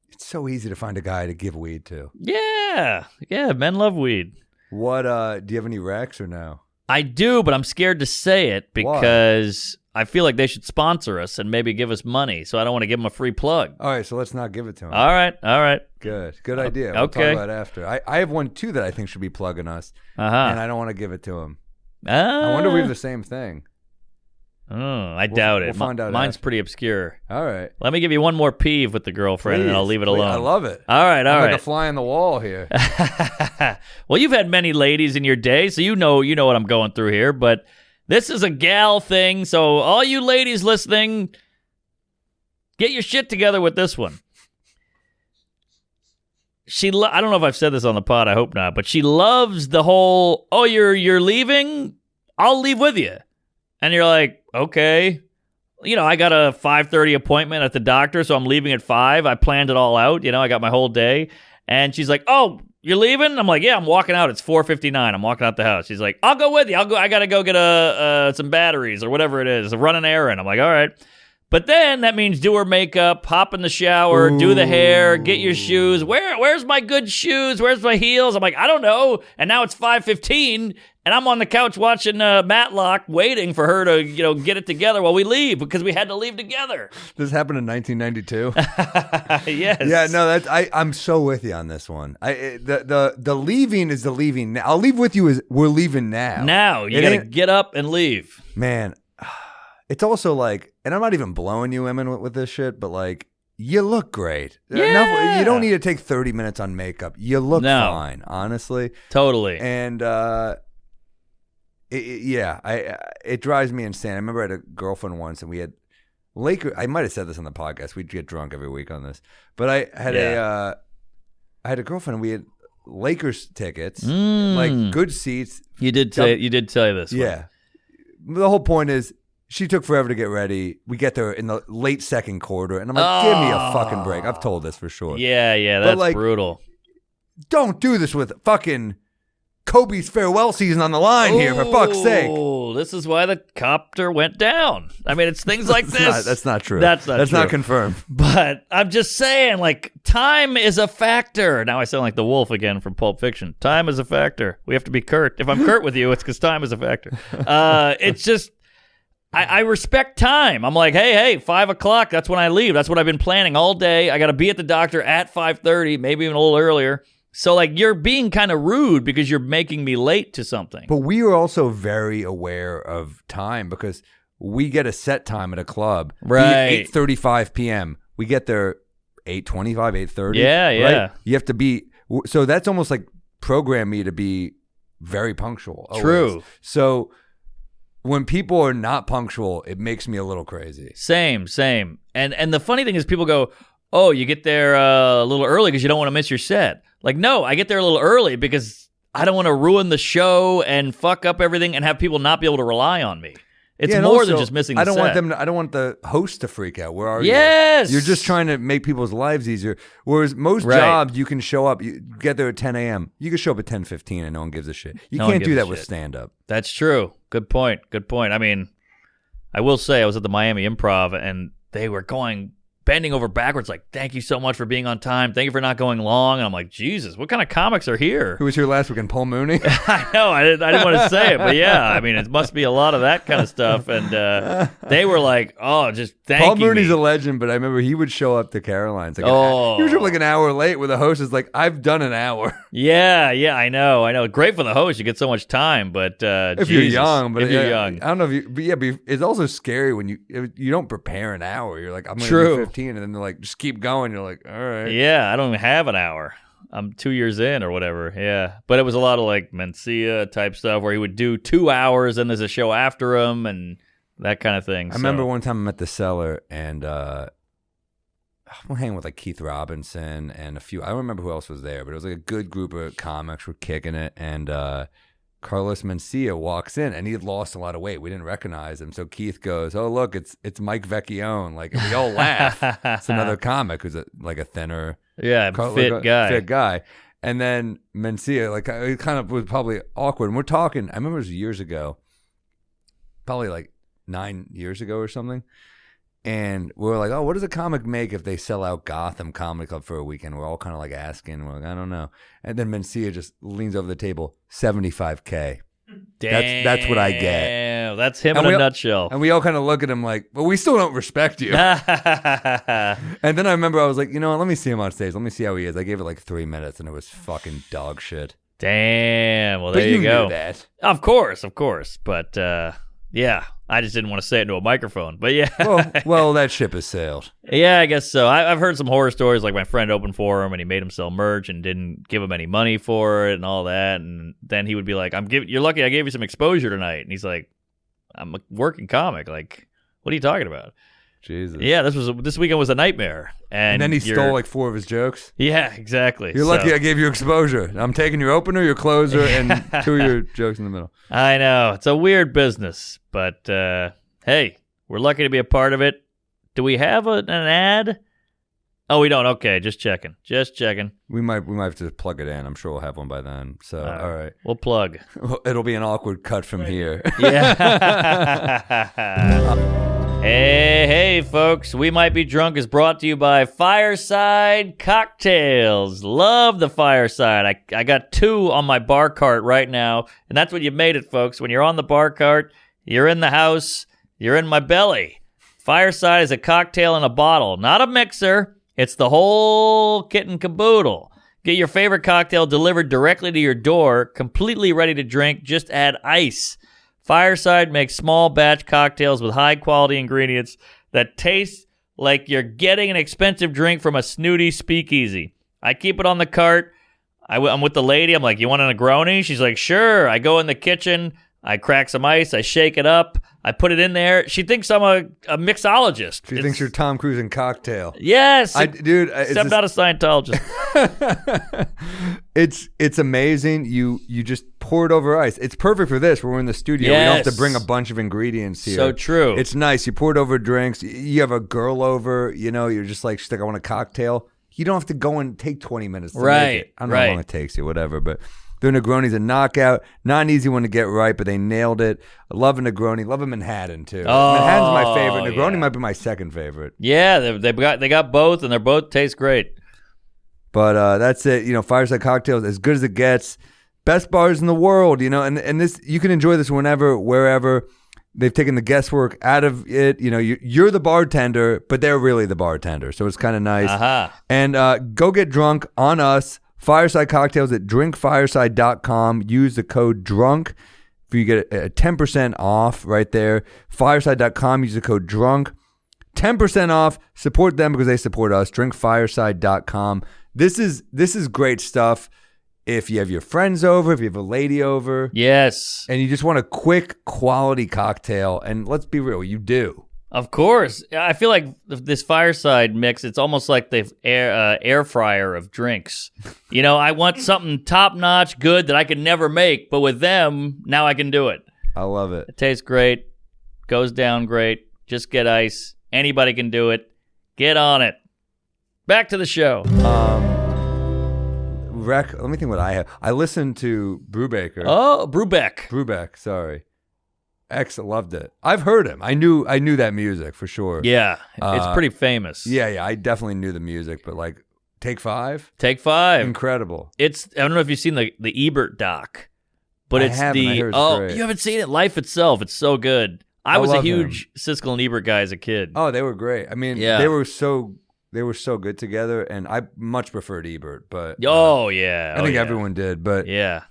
It's so easy to find a guy to give weed to. Yeah, men love weed. What, do you have any Rex or no? I do, but I'm scared to say it because I feel like they should sponsor us and maybe give us money, so I don't want to give them a free plug. All right, so let's not give it to him. All right. Good idea. We'll okay. talk about it after. I have one, too, that I think should be plugging us, and I don't want to give it to him. I wonder if we have the same thing. Oh, I doubt it. We'll find out Mine's after. pretty obscure. All right. Let me give you one more peeve with the girlfriend, and then I'll leave it alone. I love it. All right. I'm like a fly on the wall here. Well, you've had many ladies in your day, so you know what I'm going through here. But this is a gal thing, so all you ladies listening, get your shit together with this one. I don't know if I've said this on the pod. I hope not. But she loves the whole, oh, you're leaving? I'll leave with you. And you're like, okay. I got a 5:30 appointment at the doctor, so I'm leaving at 5. I planned it all out. I got my whole day. And she's like, oh, you're leaving? I'm like, yeah, I'm walking out. It's 4:59. I'm walking out the house. She's like, I'll go with you. I got to go get some batteries or whatever it is. Run an errand. I'm like, all right. But then that means do her makeup, hop in the shower, do the hair, get your shoes. Where's my good shoes? Where's my heels? I'm like, I don't know. And now it's 5:15. And I'm on the couch watching Matlock, waiting for her to, get it together while we leave because we had to leave together. This happened in 1992. Yes. Yeah, no, I'm so with you on this one. The leaving is the leaving. I'll leave with you is we're leaving now. Now you gotta get up and leave. Man, it's also like, and I'm not even blowing you women with this shit, but like, you look great. Yeah. You don't need to take 30 minutes on makeup. You look fine, honestly. Totally. And it drives me insane. I remember I had a girlfriend once, and we had Lakers. I might have said this on the podcast. We'd get drunk every week on this, but I had I had a girlfriend, and we had Lakers tickets, like good seats. You did tell you this. Yeah. The whole point is she took forever to get ready. We get there in the late second quarter, and I'm like, give me a fucking break. I've told this for sure. Yeah, that's brutal. Don't do this with fucking Kobe's farewell season on the line here, for fuck's sake. Oh, this is why the copter went down. I mean, it's things like this. That's not true. That's true. not confirmed. But I'm just saying, like, time is a factor. Now I sound like the wolf again from Pulp Fiction. Time is a factor. We have to be curt. If I'm curt with you, it's because time is a factor. It's just, I respect time. I'm like, hey, 5 o'clock, that's when I leave. That's what I've been planning all day. I got to be at the doctor at 5:30, maybe even a little earlier. So, like, you're being kind of rude because you're making me late to something. But we are also very aware of time because we get a set time at a club. Right. 8:35 p.m. We get there 8:25, 8:30. Yeah. Right? You have to be – so that's almost like program me to be very punctual. Always. True. So when people are not punctual, it makes me a little crazy. Same. And the funny thing is people go, oh, you get there a little early because you don't want to miss your set. Like, no, I get there a little early because I don't want to ruin the show and fuck up everything and have people not be able to rely on me. It's more than just missing the set. I don't want the host to freak out. Where are you? You're just trying to make people's lives easier. Whereas most jobs, you can show up, you get there at 10 a.m. You can show up at 10:15 and no one gives a shit. You can't do that with stand-up. That's true. Good point. I mean, I will say I was at the Miami Improv and they were bending over backwards like, thank you so much for being on time. Thank you for not going long. And I'm like, Jesus, what kind of comics are here? Who was here last weekend? Paul Mooney? I know. I didn't want to say it, but yeah. I mean, it must be a lot of that kind of stuff. And they were like, oh, just thank you. Paul Mooney's a legend, but I remember he would show up to Caroline's. Like he would show up like an hour late where the host is like, I've done an hour. Yeah, I know. Great for the host. You get so much time, but if you're young. But if you're young. I don't know if you, but it's also scary when you don't prepare an hour. You're like, I'm going to do 15, and then they're like, just keep going. You're like, all right. Yeah, I don't even have an hour. I'm 2 years in or whatever. Yeah. But it was a lot of like Mencia type stuff where he would do 2 hours and there's a show after him and that kind of thing. I remember one time I'm at the Cellar and I'm hanging with like Keith Robinson and a few. I don't remember who else was there, but it was like a good group of comics were kicking it. And Carlos Mencia walks in and he had lost a lot of weight. We didn't recognize him. So Keith goes, oh, look, it's Mike Vecchione. Like, and we all laugh. It's another comic who's like a thinner. Yeah, fit guy. And then Mencia, like, it kind of was probably awkward. And we're talking, I remember it was years ago, probably like 9 years ago or something. And we were like, oh, what does a comic make if they sell out Gotham Comedy Club for a weekend? We're all kind of like asking. We're like, I don't know. And then Mencia just leans over the table, $75K. Damn. That's what I get. That's him in a nutshell. And we all kind of look at him like, but we still don't respect you. And then I remember I was like, you know what? Let me see him on stage. Let me see how he is. I gave it like 3 minutes and it was fucking dog shit. Damn. Well, there you go. Knew that. Of course. But yeah, I just didn't want to say it into a microphone. But yeah. well, that ship has sailed. Yeah, I guess so. I've heard some horror stories, like my friend opened for him and he made him sell merch and didn't give him any money for it and all that. And then he would be like, you're lucky I gave you some exposure tonight. And he's like, I'm a working comic. Like, what are you talking about? Jesus. Yeah, this weekend was a nightmare. And then he stole like 4 of his jokes? Yeah, exactly. You're lucky I gave you exposure. I'm taking your opener, your closer, and 2 of your jokes in the middle. I know. It's a weird business. But, hey, we're lucky to be a part of it. Do we have an ad? Oh, we don't. Okay, just checking. We might have to plug it in. I'm sure we'll have one by then. So, all right. We'll plug. It'll be an awkward cut from here. Yeah. Hey, folks. We Might Be Drunk is brought to you by Fireside Cocktails. Love the Fireside. I got 2 on my bar cart right now, and that's what you made it, folks. When you're on the bar cart, you're in the house, you're in my belly. Fireside is a cocktail in a bottle, not a mixer. It's the whole kit and caboodle. Get your favorite cocktail delivered directly to your door, completely ready to drink. Just add ice. Fireside makes small batch cocktails with high quality ingredients that taste like you're getting an expensive drink from a snooty speakeasy. I keep it on the cart. I'm with the lady. I'm like, you want a Negroni? She's like, sure. I go in the kitchen. I crack some ice. I shake it up. I put it in there. She thinks I'm a mixologist. She thinks you're Tom Cruise in Cocktail. Yes. Dude. Except not a Scientologist. It's amazing. You just pour it over ice. It's perfect for this. We're in the studio. Yes. We don't have to bring a bunch of ingredients here. So true. It's nice. You pour it over drinks. You have a girl over. You're just like, she's like, I want a cocktail. You don't have to go and take 20 minutes to make it. I don't know how long it takes you, whatever, but their Negroni's a knockout. Not an easy one to get right, but they nailed it. I love a Negroni. Love a Manhattan, too. Oh, Manhattan's my favorite. Negroni yeah. might be my second favorite. Yeah, they got both, and they're both taste great. But that's it. Fireside Cocktails, as good as it gets. Best bars in the world, and this, you can enjoy this whenever, wherever. They've taken the guesswork out of it. You're the bartender, but they're really the bartender. So it's kind of nice. Uh-huh. And go get drunk on us. Fireside Cocktails at drinkfireside.com. Use the code DRUNK for you get a 10% off right there. Fireside.com. Use the code DRUNK. 10% off. Support them because they support us. Drinkfireside.com. This is great stuff. If you have your friends over, if you have a lady over. Yes. And you just want a quick quality cocktail. And let's be real, you do. Of course. I feel like this Fireside mix, it's almost like the air fryer of drinks. I want something top-notch, good that I could never make, but with them, now I can do it. I love it. It tastes great, goes down great, just get ice. Anybody can do it. Get on it. Back to the show. Let me think what I have. I listened to Brubaker. Oh, Brubeck. Brubeck, sorry. Loved it. I've heard him. I knew that music for sure. Yeah, it's pretty famous. Yeah, I definitely knew the music, but like Take 5? Take 5. Incredible. I don't know if you've seen the Ebert doc, but it's I heard it's great. You haven't seen it? Life Itself. It's so good. I was a huge Siskel and Ebert guy as a kid. Oh, they were great. I mean, they were so good together, and I much preferred Ebert, but yeah, I think everyone did, but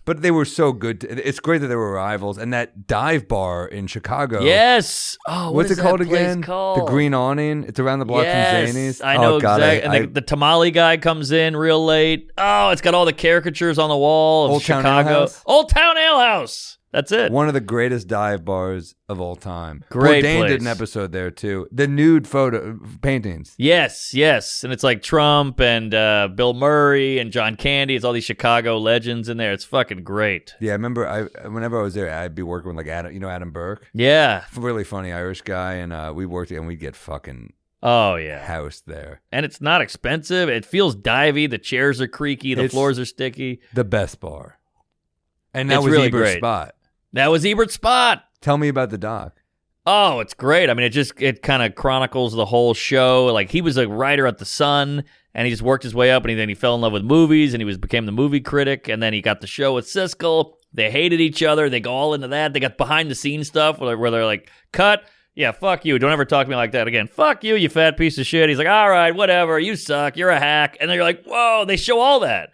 but they were so good. It's great that they were rivals, and that dive bar in Chicago. Yes. Oh, what's it called again? Called? The Green Awning. It's around the block from Zany's. I know exactly. And the tamale guy comes in real late. Oh, it's got all the caricatures on the wall of Old Chicago. Town Ale House? Old Town Ale House. That's it. One of the greatest dive bars of all time. Great Bourdain place. did an episode there too. The nude photo paintings. Yes. And it's like Trump and Bill Murray and John Candy. It's all these Chicago legends in there. It's fucking great. Yeah, I remember whenever I was there, I'd be working with like Adam Burke. Yeah. Really funny Irish guy, and we worked and we'd get fucking housed there. And it's not expensive. It feels divey. The chairs are creaky. The floors are sticky. The best bar. And that it's was really Ebert's great. spot. That was Ebert's spot. Tell me about the doc. Oh, it's great. I mean, it kind of chronicles the whole show. Like, he was a writer at The Sun, and he just worked his way up, and then he fell in love with movies, and he became the movie critic, and then he got the show with Siskel. They hated each other. They go all into that. They got behind-the-scenes stuff where they're like, cut. Yeah, fuck you. Don't ever talk to me like that again. Fuck you, you fat piece of shit. He's like, all right, whatever. You suck. You're a hack. And then you're like, whoa, they show all that.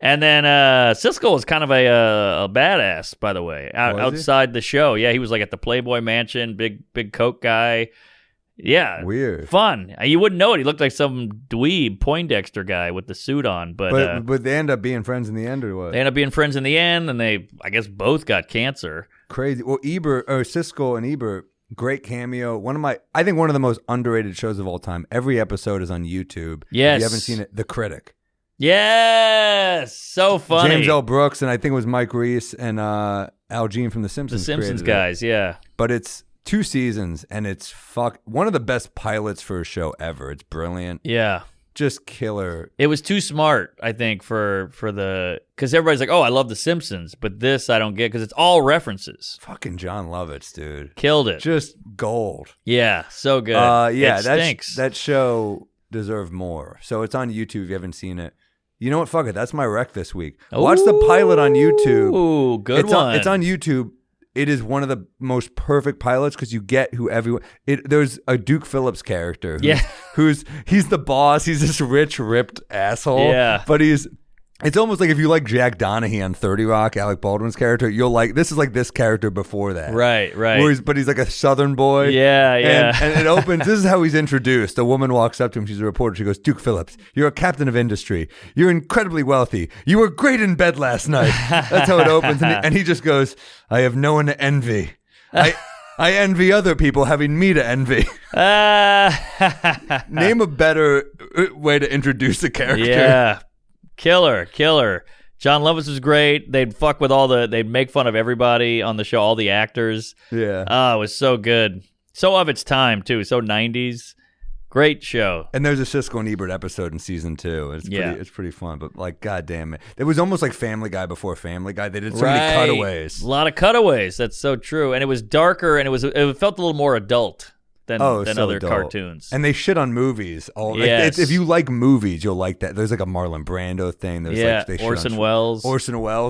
And then Siskel was kind of a badass, by the way, outside the show. Yeah, he was like at the Playboy Mansion, big coke guy. Yeah, weird, fun. You wouldn't know it. He looked like some dweeb Poindexter guy with the suit on. But they end up being friends in the end, or what? They end up being friends in the end, and they, I guess, both got cancer. Crazy. Well, Siskel and Ebert, great cameo. I think one of the most underrated shows of all time. Every episode is on YouTube. Yes, if you haven't seen it, The Critic. Yes, so funny. James L. Brooks, and I think it was Mike Reese and Al Jean from The Simpsons. The Simpsons guys, yeah. But it's 2 seasons, and it's one of the best pilots for a show ever. It's brilliant. Yeah. Just killer. It was too smart, I think, for because everybody's like, oh, I love The Simpsons, but this I don't get because it's all references. Fucking John Lovitz, dude. Killed it. Just gold. Yeah, so good. Yeah, it stinks. that show deserved more. So it's on YouTube if you haven't seen it. You know what? Fuck it. That's my rec this week. Watch the pilot on YouTube. Ooh, good one. It's on YouTube. It is one of the most perfect pilots because you get who everyone. There's a Duke Phillips character. He's the boss. He's this rich, ripped asshole. Yeah, but it's almost like if you like Jack Donaghy on 30 Rock, Alec Baldwin's character, you'll like this is like this character before that. Right. But he's like a Southern boy. Yeah. And it opens, this is how he's introduced. A woman walks up to him, she's a reporter, she goes, Duke Phillips, you're a captain of industry. You're incredibly wealthy. You were great in bed last night. That's how it opens. And he just goes, I have no one to envy. I envy other people having me to envy. Name a better way to introduce a character. Yeah. Killer. John Lovitz was great. They'd make fun of everybody on the show, all the actors. Yeah. Oh, it was so good. So of its time, too. So 90s. Great show. And there's a Siskel and Ebert episode in season 2. It's pretty fun, but like, God damn it. It was almost like Family Guy before Family Guy. They did so many cutaways. A lot of cutaways. That's so true. And it was darker, and it felt a little more adult than other cartoons. And they shit on movies. If you like movies, you'll like that. There's like a Marlon Brando thing. There's they Orson Welles,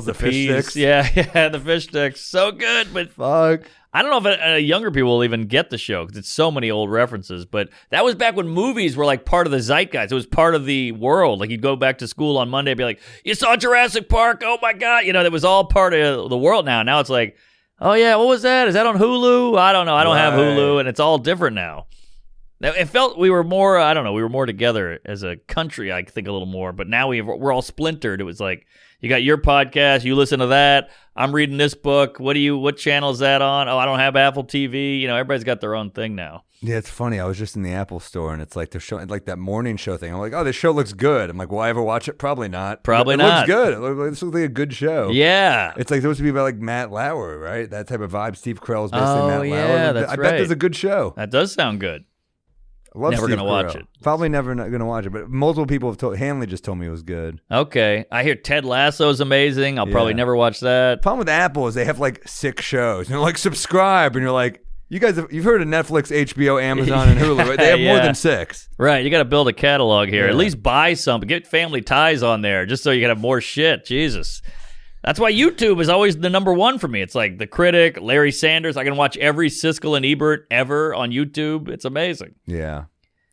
the fish sticks. Yeah, the fish sticks. So good, but fuck. I don't know if younger people will even get the show because it's so many old references. But that was back when movies were like part of the zeitgeist. It was part of the world. Like you'd go back to school on Monday and be like, you saw Jurassic Park? Oh my God. That was all part of the world now. Now it's like, oh, yeah, what was that? Is that on Hulu? I don't know. I don't have Hulu, and it's all different now. It felt we were more, I don't know, we were more together as a country, I think, a little more. But now we're all splintered. It was like, you got your podcast, you listen to that. I'm reading this book. What channel is that on? Oh, I don't have Apple TV. Everybody's got their own thing now. Yeah, it's funny. I was just in the Apple store, and it's like they're showing like that morning show thing. I'm like, oh, this show looks good. I'm like, will I ever watch it? Probably not. It looks good. This looks like a good show. Yeah. It's like supposed to be about like Matt Lauer, right? That type of vibe. Steve Carell's basically Matt Lauer. Yeah, that's I bet there's a good show. That does sound good. I love never Steve gonna Carell. watch it. Probably never going to watch it, but multiple people have told. Hanley just told me it was good. Okay. I hear Ted Lasso's amazing. I'll probably never watch that. Problem with Apple is they have like 6 shows. And they're like, subscribe, and you're like, you've heard of Netflix, HBO, Amazon, and Hulu, right? They have more than 6. Right. You got to build a catalog here. At least buy something. Get Family Ties on there just so you can have more shit. Jesus. That's why YouTube is always the number one for me. It's like The Critic, Larry Sanders. I can watch every Siskel and Ebert ever on YouTube. It's amazing. Yeah.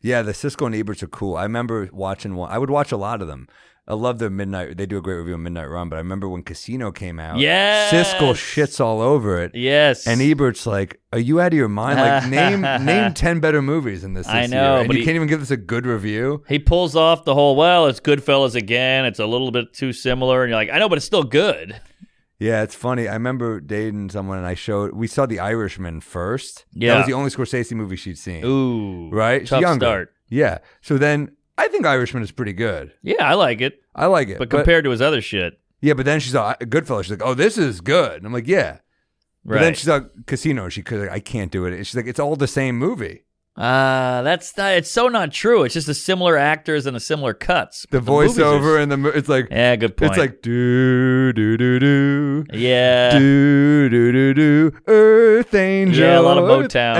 Yeah, the Siskel and Eberts are cool. I remember watching one. I would watch a lot of them. I love their Midnight. They do a great review of Midnight Run, but I remember when Casino came out. Yes. Siskel shits all over it. Yes. And Ebert's like, are you out of your mind? Like, name 10 better movies in this I know, year. And but you can't even give this a good review. He pulls off the whole, it's Goodfellas again. It's a little bit too similar. And you're like, I know, but it's still good. Yeah, it's funny. I remember dating someone and we saw The Irishman first. Yeah. That was the only Scorsese movie she'd seen. Ooh. Right? Tough start. Yeah. So then I think Irishman is pretty good. Yeah, I like it. But compared to his other shit. Yeah, but then she saw Goodfellas. She's like, oh, this is good. And I'm like, yeah. But then she saw Casino. She's like, I can't do it. And she's like, it's all the same movie. It's so not true. It's just the similar actors and the similar cuts. The voiceover and it's like, yeah, good point. It's like do do do do, yeah, do do do do, Earth Angel, yeah, a lot of Motown,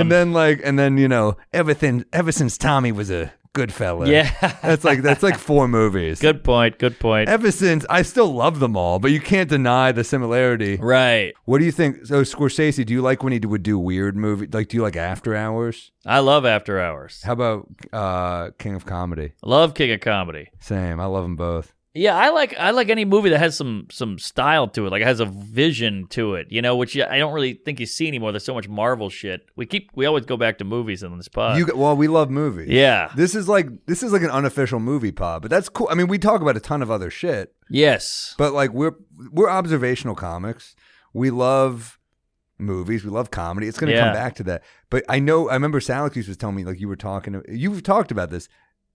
and then everything ever since Tommy was a good fella. Yeah, that's like 4 movies. Good point. Ever since, I still love them all, but you can't deny the similarity. Right. What do you think? So Scorsese, do you like when he would do weird movies? Like, do you like After Hours? I love After Hours. How about King of Comedy? Love King of Comedy. Same. I love them both. Yeah, I like any movie that has some style to it, like it has a vision to it, which I don't really think you see anymore. There's so much Marvel shit. We always go back to movies in this pod. We love movies. Yeah. This is like an unofficial movie pod, but that's cool. I mean, we talk about a ton of other shit. Yes. But like we're observational comics. We love movies. We love comedy. It's going to come back to that. But I remember Salix was telling me like you've talked about this.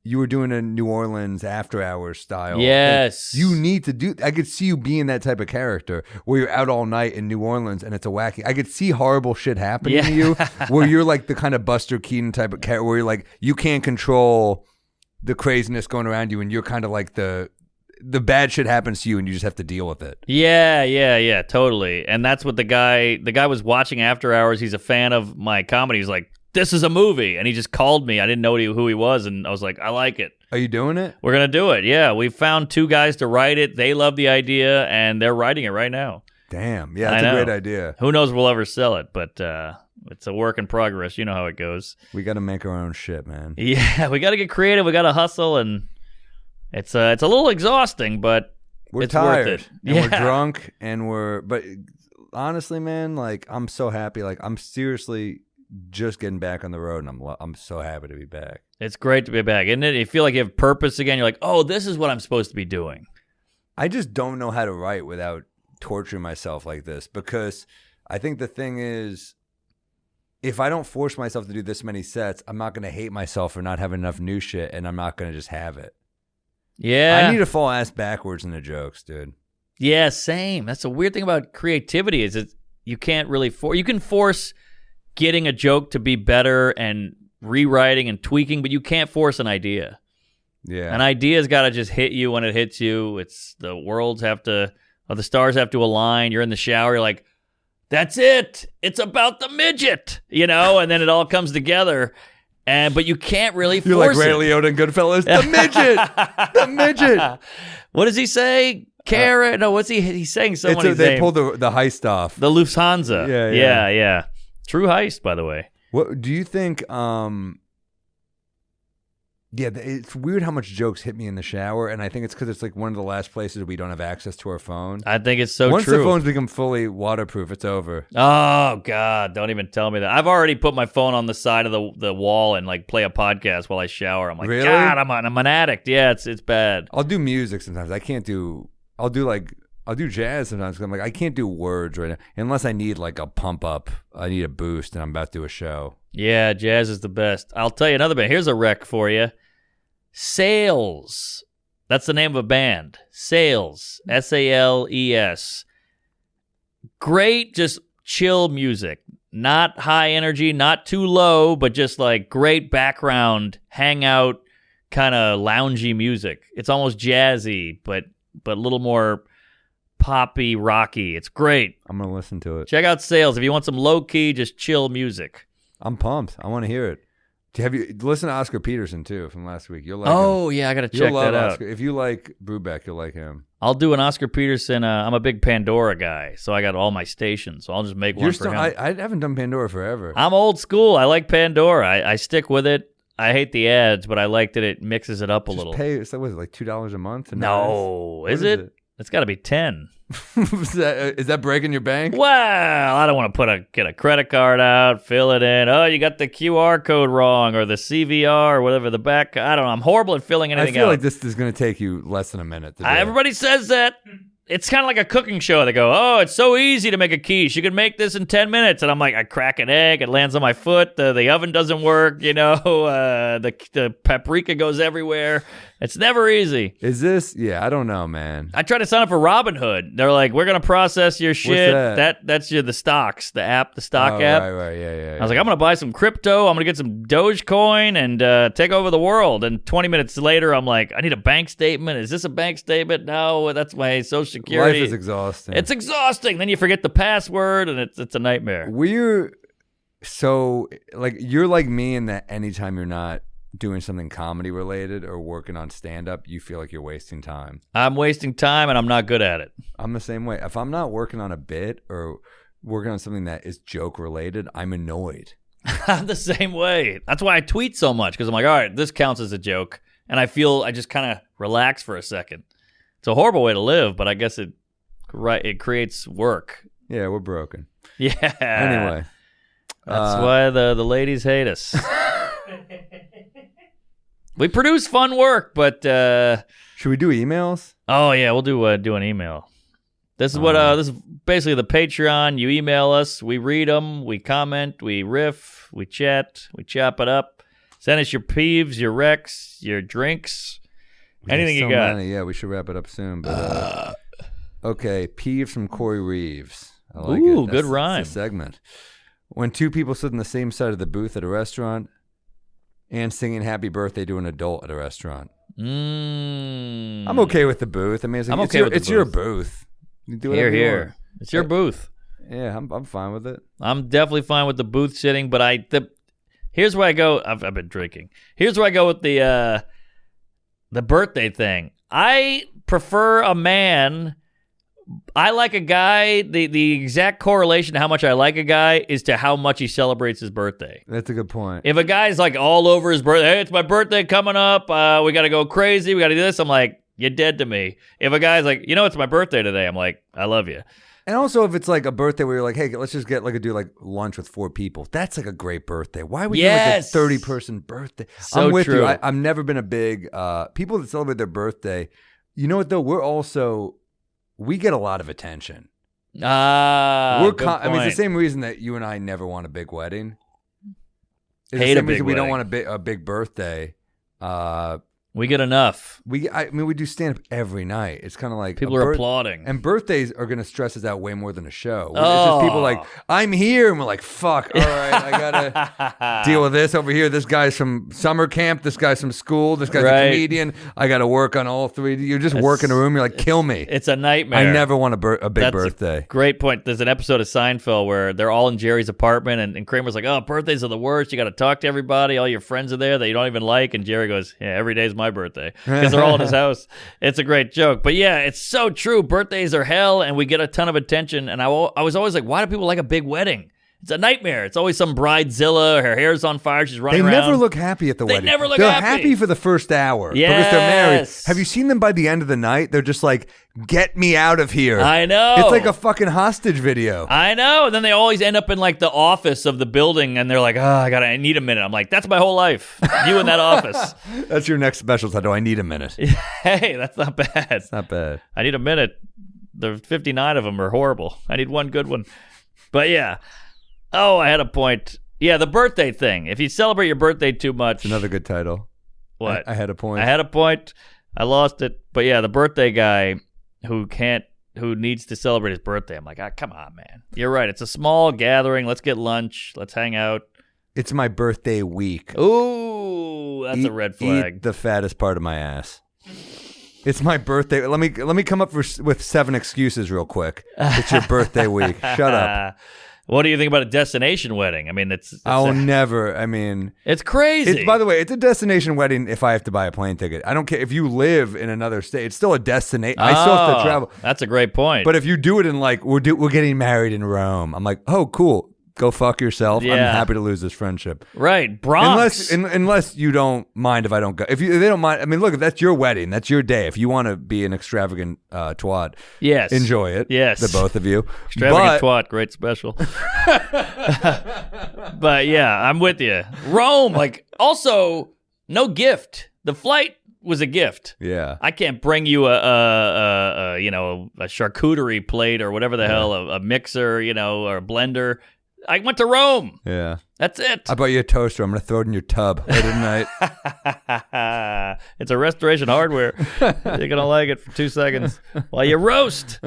You were doing a New Orleans After Hours style. Yes. And you need to do. I could see you being that type of character where you're out all night in New Orleans and it's a wacky. I could see horrible shit happening to you where you're like the kind of Buster Keaton type of character where you're like, you can't control the craziness going around you and you're kind of like the bad shit happens to you and you just have to deal with it. Yeah, totally. And that's what the guy was watching After Hours. He's a fan of my comedy. He's like, this is a movie. And he just called me. I didn't know who he was. And I was like, I like it. Are you doing it? We're going to do it. Yeah. We found 2 guys to write it. They love the idea and they're writing it right now. Damn. Yeah, that's a great idea. Who knows if we'll ever sell it, but it's a work in progress. You know how it goes. We got to make our own shit, man. Yeah, we got to get creative. We got to hustle, and it's a little exhausting, but it's tired, worth it. And we're drunk, but honestly, man, like I'm so happy. Like I'm seriously just getting back on the road, and I'm so happy to be back. It's great to be back, isn't it? You feel like you have purpose again. You're like, oh, this is what I'm supposed to be doing. I just don't know how to write without torturing myself like this, because I think the thing is, if I don't force myself to do this many sets, I'm not going to hate myself for not having enough new shit, and I'm not going to just have it. Yeah. I need to fall ass backwards in the jokes, dude. Yeah, same. That's the weird thing about creativity is you can't really you can force getting a joke to be better and rewriting and tweaking, but you can't force an idea. Yeah. An idea's got to just hit you when it hits you. It's the stars have to align. You're in the shower. You're like, that's it. It's about the midget, and then it all comes together. But you can't really force it. You're like Ray Liotta and Goodfellas. The midget. The midget. What does he say? Kara? No, what's he? He's saying someone's name. They pulled the heist off. The Lufthansa. Yeah. True heist, by the way. What do you think? Yeah, it's weird how much jokes hit me in the shower, and I think it's because it's like one of the last places we don't have access to our phone. I think it's so Once true. the phones become fully waterproof, it's over. Oh, God, don't even tell me that. I've already put my phone on the side of the wall and like play a podcast while I shower. I'm like, really? God, I'm an addict. Yeah, it's bad. I'll do music sometimes. I'll do jazz sometimes. I'm like, I can't do words right now unless I need like a pump up. I need a boost, and I'm about to do a show. Yeah, jazz is the best. I'll tell you another band. Here's a rec for you. Sales. That's the name of a band. Sales. Sales. Great, just chill music. Not high energy, not too low, but just like great background, hangout, kind of loungy music. It's almost jazzy, but a little more poppy, rocky. It's great. I'm going to listen to it. Check out Sales if you want some low-key, just chill music. I'm pumped. I want to hear it. Have you listen to Oscar Peterson too from last week? You'll like him. Yeah, I gotta check that out. Oscar. If you like Brubeck, you'll like him. I'll do an Oscar Peterson. I'm a big Pandora guy, so I got all my stations. So I'll just make one for him. I haven't done Pandora forever. I'm old school. I like Pandora. I stick with it. I hate the ads, but I like that it mixes it up a little. So what is it, like $2 a month? No, is it? It's got to be 10. Is that breaking your bank? Well, I don't want to get a credit card out, fill it in. Oh, you got the QR code wrong or the CVR or whatever the back. I don't know. I'm horrible at filling anything out. I feel like this is going to take you less than a minute to do. Everybody says that. It's kind of like a cooking show. They go, oh, it's so easy to make a quiche. You can make this in 10 minutes. And I'm like, I crack an egg. It lands on my foot. The oven doesn't work. The paprika goes everywhere. It's never easy. Is this? Yeah, I don't know, man. I tried to sign up for Robinhood. They're like, we're going to process your shit. What's that? That's the stocks, the stock app. Right. Yeah. I was like, I'm going to buy some crypto. I'm going to get some Dogecoin and take over the world. And 20 minutes later, I'm like, I need a bank statement. Is this a bank statement? No, that's my Social Security. Life is exhausting. It's exhausting. Then you forget the password, and it's a nightmare. You're like me in that anytime you're not doing something comedy related or working on stand-up, you feel like you're wasting time. I'm wasting time, and I'm not good at it. I'm the same way. If I'm not working on a bit or working on something that is joke related, I'm annoyed. I'm the same way. That's why I tweet so much, because I'm like, all right, this counts as a joke, and I just kind of relax for a second. It's a horrible way to live, but I guess it creates work. Yeah, we're broken. Yeah. Anyway. That's why the ladies hate us. We produce fun work, but should we do emails? Oh yeah, we'll do an email. This is this is basically the Patreon. You email us, we read them, we comment, we riff, we chat, we chop it up. Send us your peeves, your wrecks, your drinks, anything you got. Many. Yeah, we should wrap it up soon. But okay, peeves from Corey Reeves. I like it. Ooh, good rhyme. That's a segment. When two people sit on the same side of the booth at a restaurant, and singing happy birthday to an adult at a restaurant. I'm I'm okay with the booth. I mean, it's, like, I'm okay with the it's your booth. You do Here, whatever you here. want. It's your booth. Yeah, I'm fine with it. I'm definitely fine with the booth sitting, but here's where I go. I've been drinking. Here's where I go with the birthday thing. I prefer a man. I like a guy. The exact correlation to how much I like a guy is to how much he celebrates his birthday. That's a good point. If a guy's like all over his birthday, hey, it's my birthday coming up. We got to go crazy. We got to do this. I'm like, you're dead to me. If a guy's like, it's my birthday today, I'm like, I love you. And also, if it's like a birthday where you're like, hey, let's just get do lunch with 4 people. That's like a great birthday. Why would you like a 30-person birthday? So I'm with true. you. I've never been a big people that celebrate their birthday. You know what though? We get a lot of attention. Good point. I mean, it's the same reason that you and I never want a big wedding. It's Hate the a same big reason we don't wedding. want a big birthday. We get enough. We do stand up every night. It's kind of like People are applauding. And birthdays are going to stress us out way more than a show. It's Oh. just people like, I'm here. And we're like, fuck. All right. I got to deal with this over here. This guy's from summer camp. This guy's from school. This guy's Right. a comedian. I got to work on all 3. You're just working a room. You're like, kill me. It's a nightmare. I never want a big That's birthday. Great point. There's an episode of Seinfeld where they're all in Jerry's apartment, and Kramer's like, oh, birthdays are the worst. You got to talk to everybody. All your friends are there that you don't even like. And Jerry goes, yeah, every day's my birthday. Because they're all in his house. It's a great joke. But yeah, it's so true. Birthdays are hell, and we get a ton of attention. And I was always like, why do people like a big wedding? It's a nightmare. It's always some bridezilla. Her hair's on fire. She's running around. They never look happy at the wedding. They never look They're happy. happy for the first hour. Yes. Because they're married. Have you seen them by the end of the night? They're just like, get me out of here. I know. It's like a fucking hostage video. I know. And then they always end up in like the office of the building, and they're like, I need a minute. I'm like, that's my whole life. You in that office. That's your next special title. I need a minute. Hey, that's not bad. It's not bad. I need a minute. The 59 of them are horrible. I need one good one. But yeah. Oh, I had a point. Yeah, the birthday thing. If you celebrate your birthday too much. It's another good title. What? I had a point. I had a point. I lost it. But yeah, the birthday guy who needs to celebrate his birthday. I'm like, come on, man. You're right. It's a small gathering. Let's get lunch. Let's hang out. It's my birthday week. Ooh, that's a red flag. Eat the fattest part of my ass. It's my birthday. Let me come up with 7 excuses real quick. It's your birthday week. Shut up. What do you think about a destination wedding? I mean, it's never. I mean, it's crazy. By the way, it's a destination wedding if I have to buy a plane ticket. I don't care if you live in another state. It's still a destination. I still have to travel. That's a great point. But if you do it in like we're getting married in Rome, I'm like, oh, cool. Go fuck yourself. Yeah. I'm happy to lose this friendship. Right, Bronx. Unless you don't mind if I don't go. If they don't mind, I mean, look, if that's your wedding, that's your day. If you want to be an extravagant twat, yes, enjoy it. Yes, the both of you. Extravagant twat, great special. But yeah, I'm with you. Rome, like, also no gift. The flight was a gift. Yeah, I can't bring you a charcuterie plate or whatever the hell, a mixer, or a blender. I went to Rome. Yeah. That's it. I bought you a toaster. I'm going to throw it in your tub late at night. It's a Restoration Hardware. You're going to like it for 2 seconds while you roast.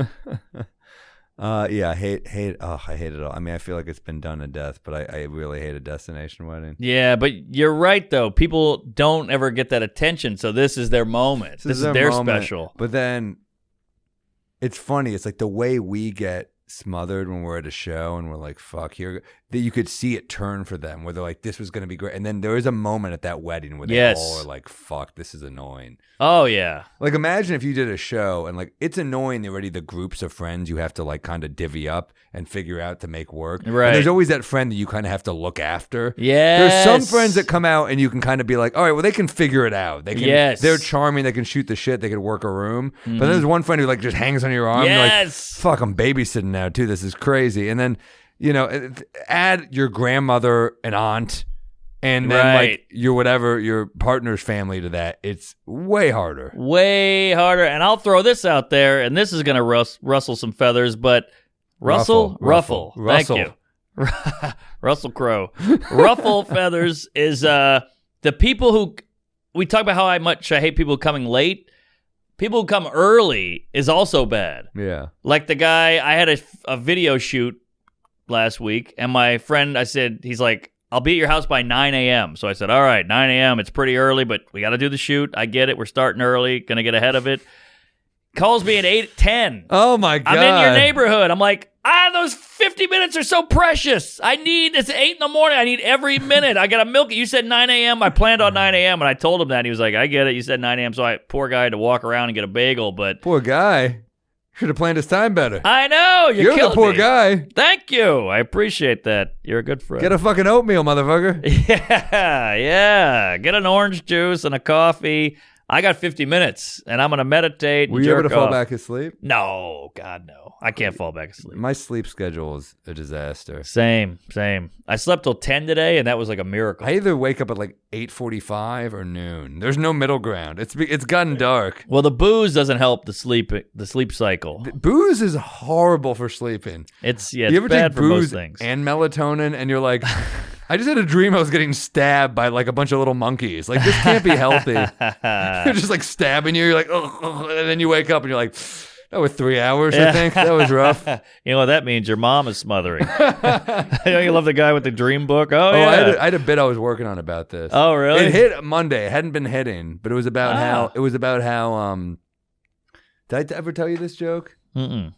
Yeah, I hate it all. I mean, I feel like it's been done to death, but I really hate a destination wedding. Yeah, but you're right, though. People don't ever get that attention, so this is their moment. This is their moment. special. But then it's funny. It's like the way we get smothered when we're at a show and we're like, fuck, here, that you could see it turn for them where they're like, this was going to be great. And then there is a moment at that wedding where they all are like, fuck, this is annoying. Oh, yeah. Like, imagine if you did a show and like, it's annoying already the groups of friends you have to like kind of divvy up and figure out to make work. Right. And there's always that friend that you kind of have to look after. Yes. There's some friends that come out and you can kind of be like, all right, well, they can figure it out. They can, yes. They're charming. They can shoot the shit. They can work a room. Mm-hmm. But then there's one friend who like just hangs on your arm. Yes. You're like, fuck, I'm babysitting now too. This is crazy. And then, add your grandmother and aunt and then like your partner's family to that. It's way harder. Way harder. And I'll throw this out there, and this is going to rustle some feathers, but ruffle. Thank you. Russell Crowe. Ruffle feathers is the people who, we talk about how much I hate people coming late. People who come early is also bad. Yeah. Like the guy, I had a video shoot last week, and my friend, I said, he's like, I'll be at your house by 9 a.m. So I said, all right, 9 a.m. It's pretty early, but we got to do the shoot. I get it. We're starting early. Going to get ahead of it. Calls me at 8:10. Oh, my God. I'm in your neighborhood. I'm like, those 50 minutes are so precious. It's 8 in the morning. I need every minute. I got to milk it. You said 9 a.m. I planned on 9 a.m. And I told him that. He was like, I get it. You said 9 a.m. So poor guy had to walk around and get a bagel. But Poor guy. Should have planned his time better. I know. You're the poor me. guy. Thank you. I appreciate that. You're a good friend. Get a fucking oatmeal, motherfucker. Yeah. Get an orange juice and a coffee. I got 50 minutes, and I'm going to meditate and Were you able to fall back asleep? No. God, no. I can't fall back asleep. My sleep schedule is a disaster. Same. I slept till 10 today, and that was like a miracle. I either wake up at like 8:45 or noon. There's no middle ground. It's gotten dark. Well, the booze doesn't help the sleep cycle. Booze is horrible for sleeping. It's you ever bad take for booze most things. and melatonin, and you're like, I just had a dream I was getting stabbed by like a bunch of little monkeys. Like, this can't be healthy. They're just like stabbing you. You're like, oh, and then you wake up and you're like, that was 3 hours, I think. That was rough. You know what that means? Your mom is smothering. You love the guy with the dream book? Oh, yeah. I had a bit I was working on about this. Oh, really? It hit Monday. It hadn't been hitting, but it was about how did I ever tell you this joke? Mm-mm.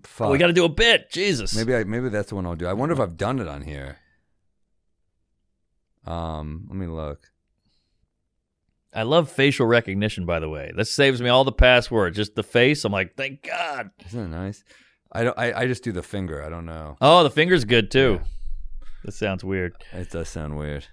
Fuck. We got to do a bit. Jesus. Maybe that's the one I'll do. I wonder if I've done it on here. Let me look. I love facial recognition, by the way. This saves me all the passwords. Just the face. I'm like, thank God. Isn't that nice? I just do the finger. I don't know. Oh, the finger's good too. Yeah. This sounds weird. It does sound weird.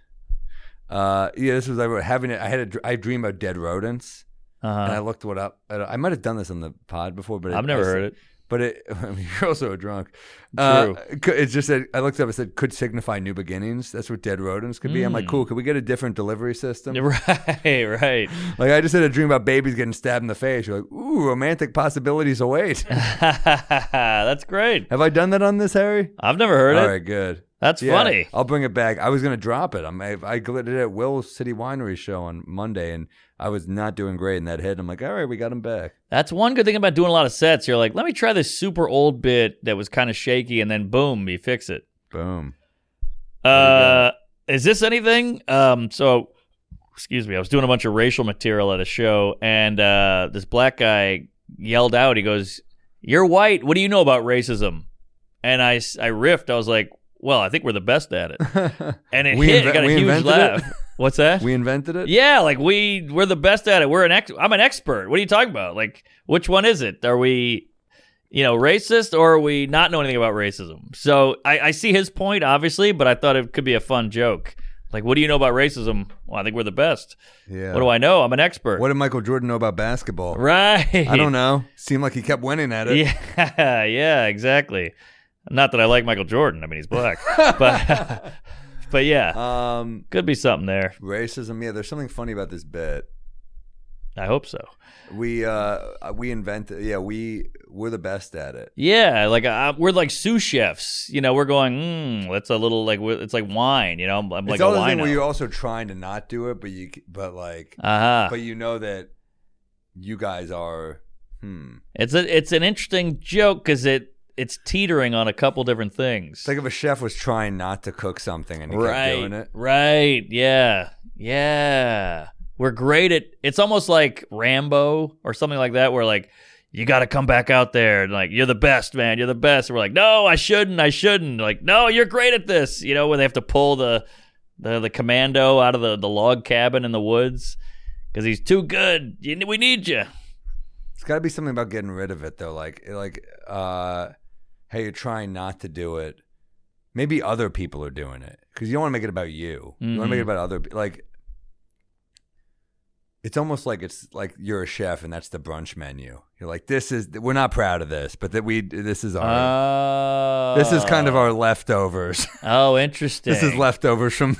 This was I dream about dead rodents, and I looked what up. I might have done this on the pod before, but I've never heard it. But you're also a drunk. True. It just said, I looked up, it said, could signify new beginnings. That's what dead rodents could be. I'm like, cool, could we get a different delivery system? Right. Like, I just had a dream about babies getting stabbed in the face. You're like, ooh, romantic possibilities await. That's great. Have I done that on this, Harry? I've never heard it. All right, good. That's funny. I'll bring it back. I was going to drop it. I did it at Will's City Winery show on Monday, and I was not doing great in that hit. I'm like, all right, we got him back. That's one good thing about doing a lot of sets. You're like, let me try this super old bit that was kind of shaky, and then boom, you fix it. Boom. Is this anything? So, excuse me, I was doing a bunch of racial material at a show, and this black guy yelled out, he goes, "You're white. What do you know about racism?" And I riffed. I was like, well, I think we're the best at it. And it got a huge laugh. What's that? We invented it? Yeah, like we're the best at it. I'm an expert. What are you talking about? Like, which one is it? Are we, racist, or are we not know anything about racism? So I see his point, obviously, but I thought it could be a fun joke. Like, what do you know about racism? Well, I think we're the best. Yeah. What do I know? I'm an expert. What did Michael Jordan know about basketball? Right. I don't know. Seemed like he kept winning at it. Yeah, exactly. Not that I like Michael Jordan. I mean, he's black. but yeah. Could be something there. Racism. Yeah, there's something funny about this bit. I hope so. We invented. Yeah, we're the best at it. Yeah, like we're like sous chefs. We're going. That's a little like it's like wine. I'm like it's a all the wino. thing where you're also trying to not do it, but you know that you guys are. It's an interesting joke because it's teetering on a couple different things. It's like if a chef was trying not to cook something and he kept doing it. Right. Yeah. We're great at. It's almost like Rambo or something like that, where like you got to come back out there and like you're the best, man. You're the best. And we're like, no, I shouldn't. Like, no, you're great at this. Where they have to pull the commando out of the log cabin in the woods because he's too good. We need you. It's got to be something about getting rid of it though. Like, hey, you're trying not to do it. Maybe other people are doing it because you don't want to make it about you. You want to make it about other people. Like, it's almost like it's like you're a chef and that's the brunch menu. You're like, we're not proud of this, but this is kind of our leftovers. Oh, interesting. This is leftovers from.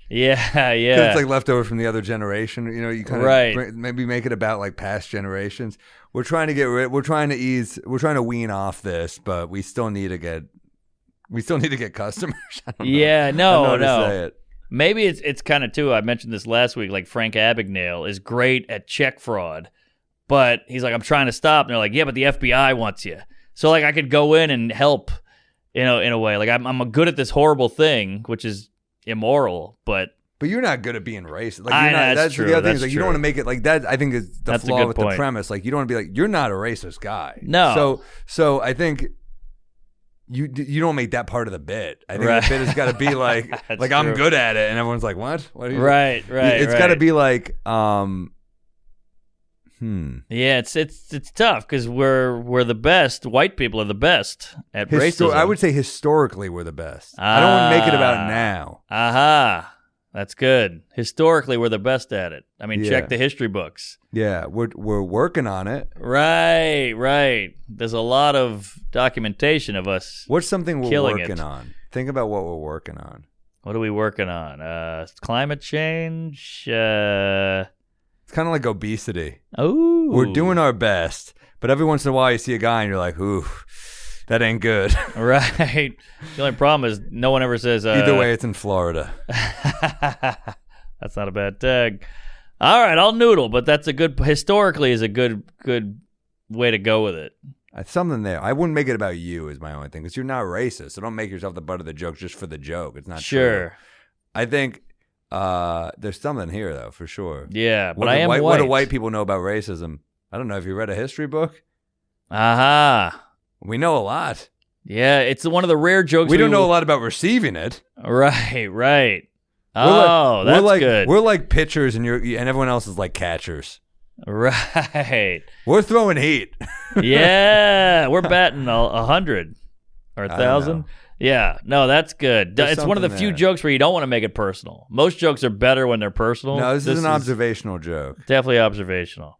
Yeah. It's like leftover from the other generation. You kind of maybe make it about like past generations. We're trying to get rid. We're trying to wean off this, but we still need to get customers. I don't know. Yeah, no. How to say it. Maybe it's kind of too. I mentioned this last week. Like Frank Abagnale is great at check fraud, but he's like, I'm trying to stop. And they're like, yeah, but the FBI wants you. So like I could go in and help, in a way. Like I'm good at this horrible thing, which is immoral, but you're not good at being racist. Like, I you're know, not, that's true. the other thing. That's Is, like, you don't true. want to make it like that. I think is the That's a flaw good with point. the premise. Like, you don't want to be like, you're not a racist guy. No. So I think you don't make that part of the bit. I think Right. the bit has got to be like, That's like I'm true. good at it, and everyone's like, what? What are you? Right. It's got to be like, Yeah, it's tough because we're the best. White people are the best at racism. I would say historically we're the best. I don't want to make it about now. Aha. That's good. Historically, we're the best at it. I mean, Yeah. check the history books. Yeah, we're working on it. Right. There's a lot of documentation of us. What's something we're Killing working it. on? Think about what we're working on. What are we working on? Climate change. It's kind of like obesity. Oh, We're doing our best, but every once in a while you see a guy and you're like, ooh, that ain't good. right. The only problem is no one ever says. Either way, it's in Florida. That's not a bad tag. All right, I'll noodle, but that's a good. Historically, is a good way to go with it. Something there. I wouldn't make it about you is my only thing, because you're not racist. So don't make yourself the butt of the joke just for the joke. It's not Sure. true. I think there's something here, though, for sure. Yeah, but What I do am white, white. What do white people know about racism? I don't know. Have you read a history book? Aha. We know a lot. Yeah, it's one of the rare jokes. We don't know a lot about receiving it. Right. Oh, that's good. We're like pitchers, and everyone else is like catchers. Right. We're throwing heat. Yeah, we're batting 100 or I don't 1,000. know. Yeah, no, that's good. There's It's one of the something few there. jokes where you don't want to make it personal. Most jokes are better when they're personal. No, this is an observational joke. Definitely observational.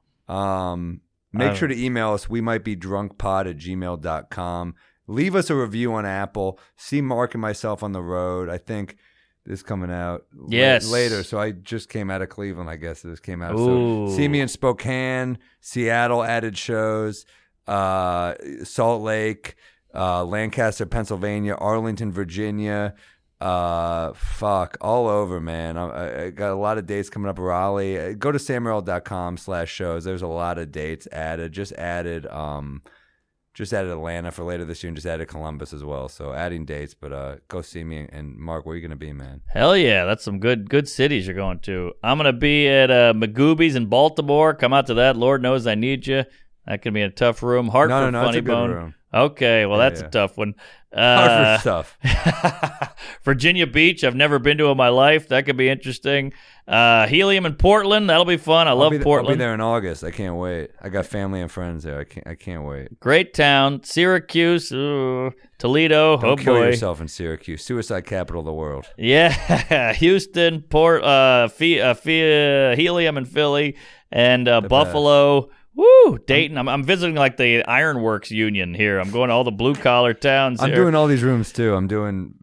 Make sure to email us, wemightbedrunkpod@gmail.com. Leave us a review on Apple. See Mark and myself on the road. I think this is coming out Yes. later. So I just came out of Cleveland, I guess this came out. Ooh. So see me in Spokane, Seattle added shows, Salt Lake, Lancaster, Pennsylvania, Arlington, Virginia. All over, man. I got a lot of dates coming up. Raleigh. Go to sammorril.com/shows. There's a lot of dates added. Just added Atlanta for later this year, and just added Columbus as well. So adding dates, but go see me. And Mark, where are you gonna be, man? Hell yeah, that's some good cities you're going to. I'm going to be at Magooby's in Baltimore. Come out to that. Lord knows I need you. That could be a tough room. Hartford, No, Funny it's a good Bone. room. Okay, well, that's Yeah. a tough one. Hartford stuff. Virginia Beach, I've never been to in my life. That could be interesting. Helium in Portland, that'll be fun. I love I'll be Portland. there in August. I can't wait. I got family and friends there. I can't wait. Great town. Syracuse, Toledo. Don't oh kill boy. yourself in Syracuse, suicide capital of the world. Yeah, Houston, Helium in Philly, and Buffalo. Woo, Dayton. I'm visiting like the Ironworks Union here. I'm going to all the blue collar towns. I'm here. doing all these rooms too. I'm doing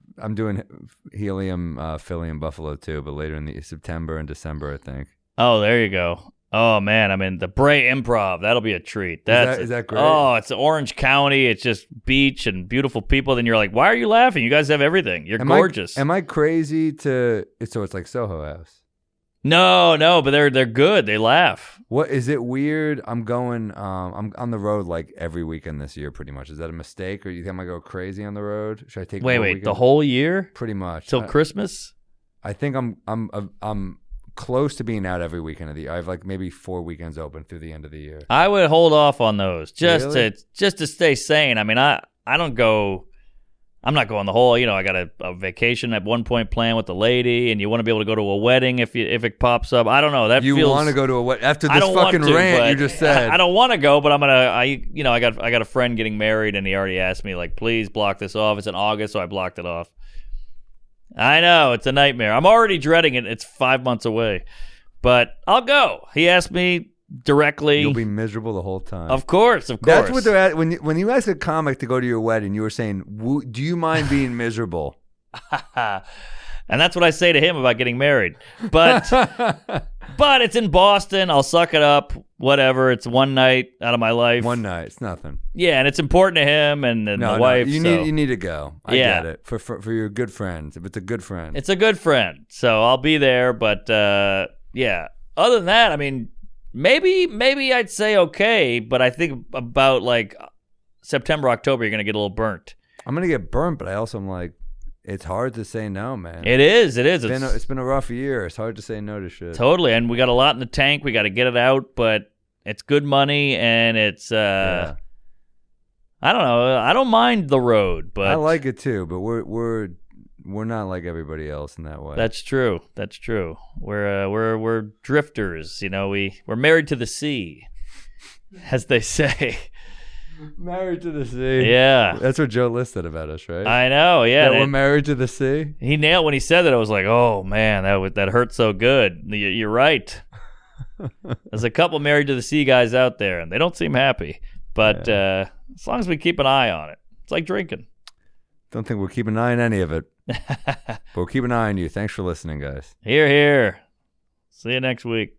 Helium, Philly, and Buffalo too, but later in the September and December, I think. Oh, there you go. Oh man, I'm in the Bray Improv. That'll be a treat. Is that great? Oh, it's Orange County. It's just beach and beautiful people. Then you're like, why are you laughing? You guys have everything. You're gorgeous. Am I crazy so it's like Soho House? No, but they're good. They laugh. What is it weird? I'm going. I'm on the road like every weekend this year, pretty much. Is that a mistake, or do you think I go crazy on the road? Should I take more Wait, weekends? the whole year Pretty much till Christmas? I think I'm close to being out every weekend of the year. I have like maybe 4 weekends open through the end of the year. I would hold off on those just Really? to stay sane. I mean, I don't go. I'm not going the whole. I got a vacation at one point planned with the lady, and you want to be able to go to a wedding if it pops up. I don't know. That You feels. want to go to a what after I this don't want fucking to, rant but you just said? I don't want to go, but I'm gonna. I got a friend getting married, and he already asked me like, please block this off. It's in August, so I blocked it off. I know it's a nightmare. I'm already dreading it. It's 5 months away, but I'll go. He asked me directly. You'll be miserable the whole time. Of course. That's what they're at. When you ask a comic to go to your wedding, you were saying, "Do you mind being miserable?" And that's what I say to him about getting married. But it's in Boston. I'll suck it up. Whatever. It's one night out of my life. One night, it's nothing. Yeah, and it's important to him and the wife. You so. need to go. I Yeah. get it for your good friends. If it's a good friend, It's a good friend, so I'll be there. But yeah. Other than that, I mean, maybe I'd say okay. But I think about like September, October, you're gonna get a little burnt. I'm gonna get burnt, but I also am like, it's hard to say no, man. It is. It's been a rough year. It's hard to say no to shit. Totally, and we got a lot in the tank. We got to get it out, but it's good money, and it's I don't know. I don't mind the road, but I like it too. But we're not like everybody else in that way. That's true. We're drifters. You know, we're married to the sea, as they say. Married to the sea. Yeah. That's what Joe listed about us, right? I know, yeah. That we're married to the sea. He nailed when he said that. I was like, oh, man, that hurt so good. You're right. There's a couple married to the sea guys out there, and they don't seem happy. But as long as we keep an eye on it, it's like drinking. Don't think we'll keep an eye on any of it. But we'll keep an eye on you. Thanks for listening, guys. Hear, hear. See you next week.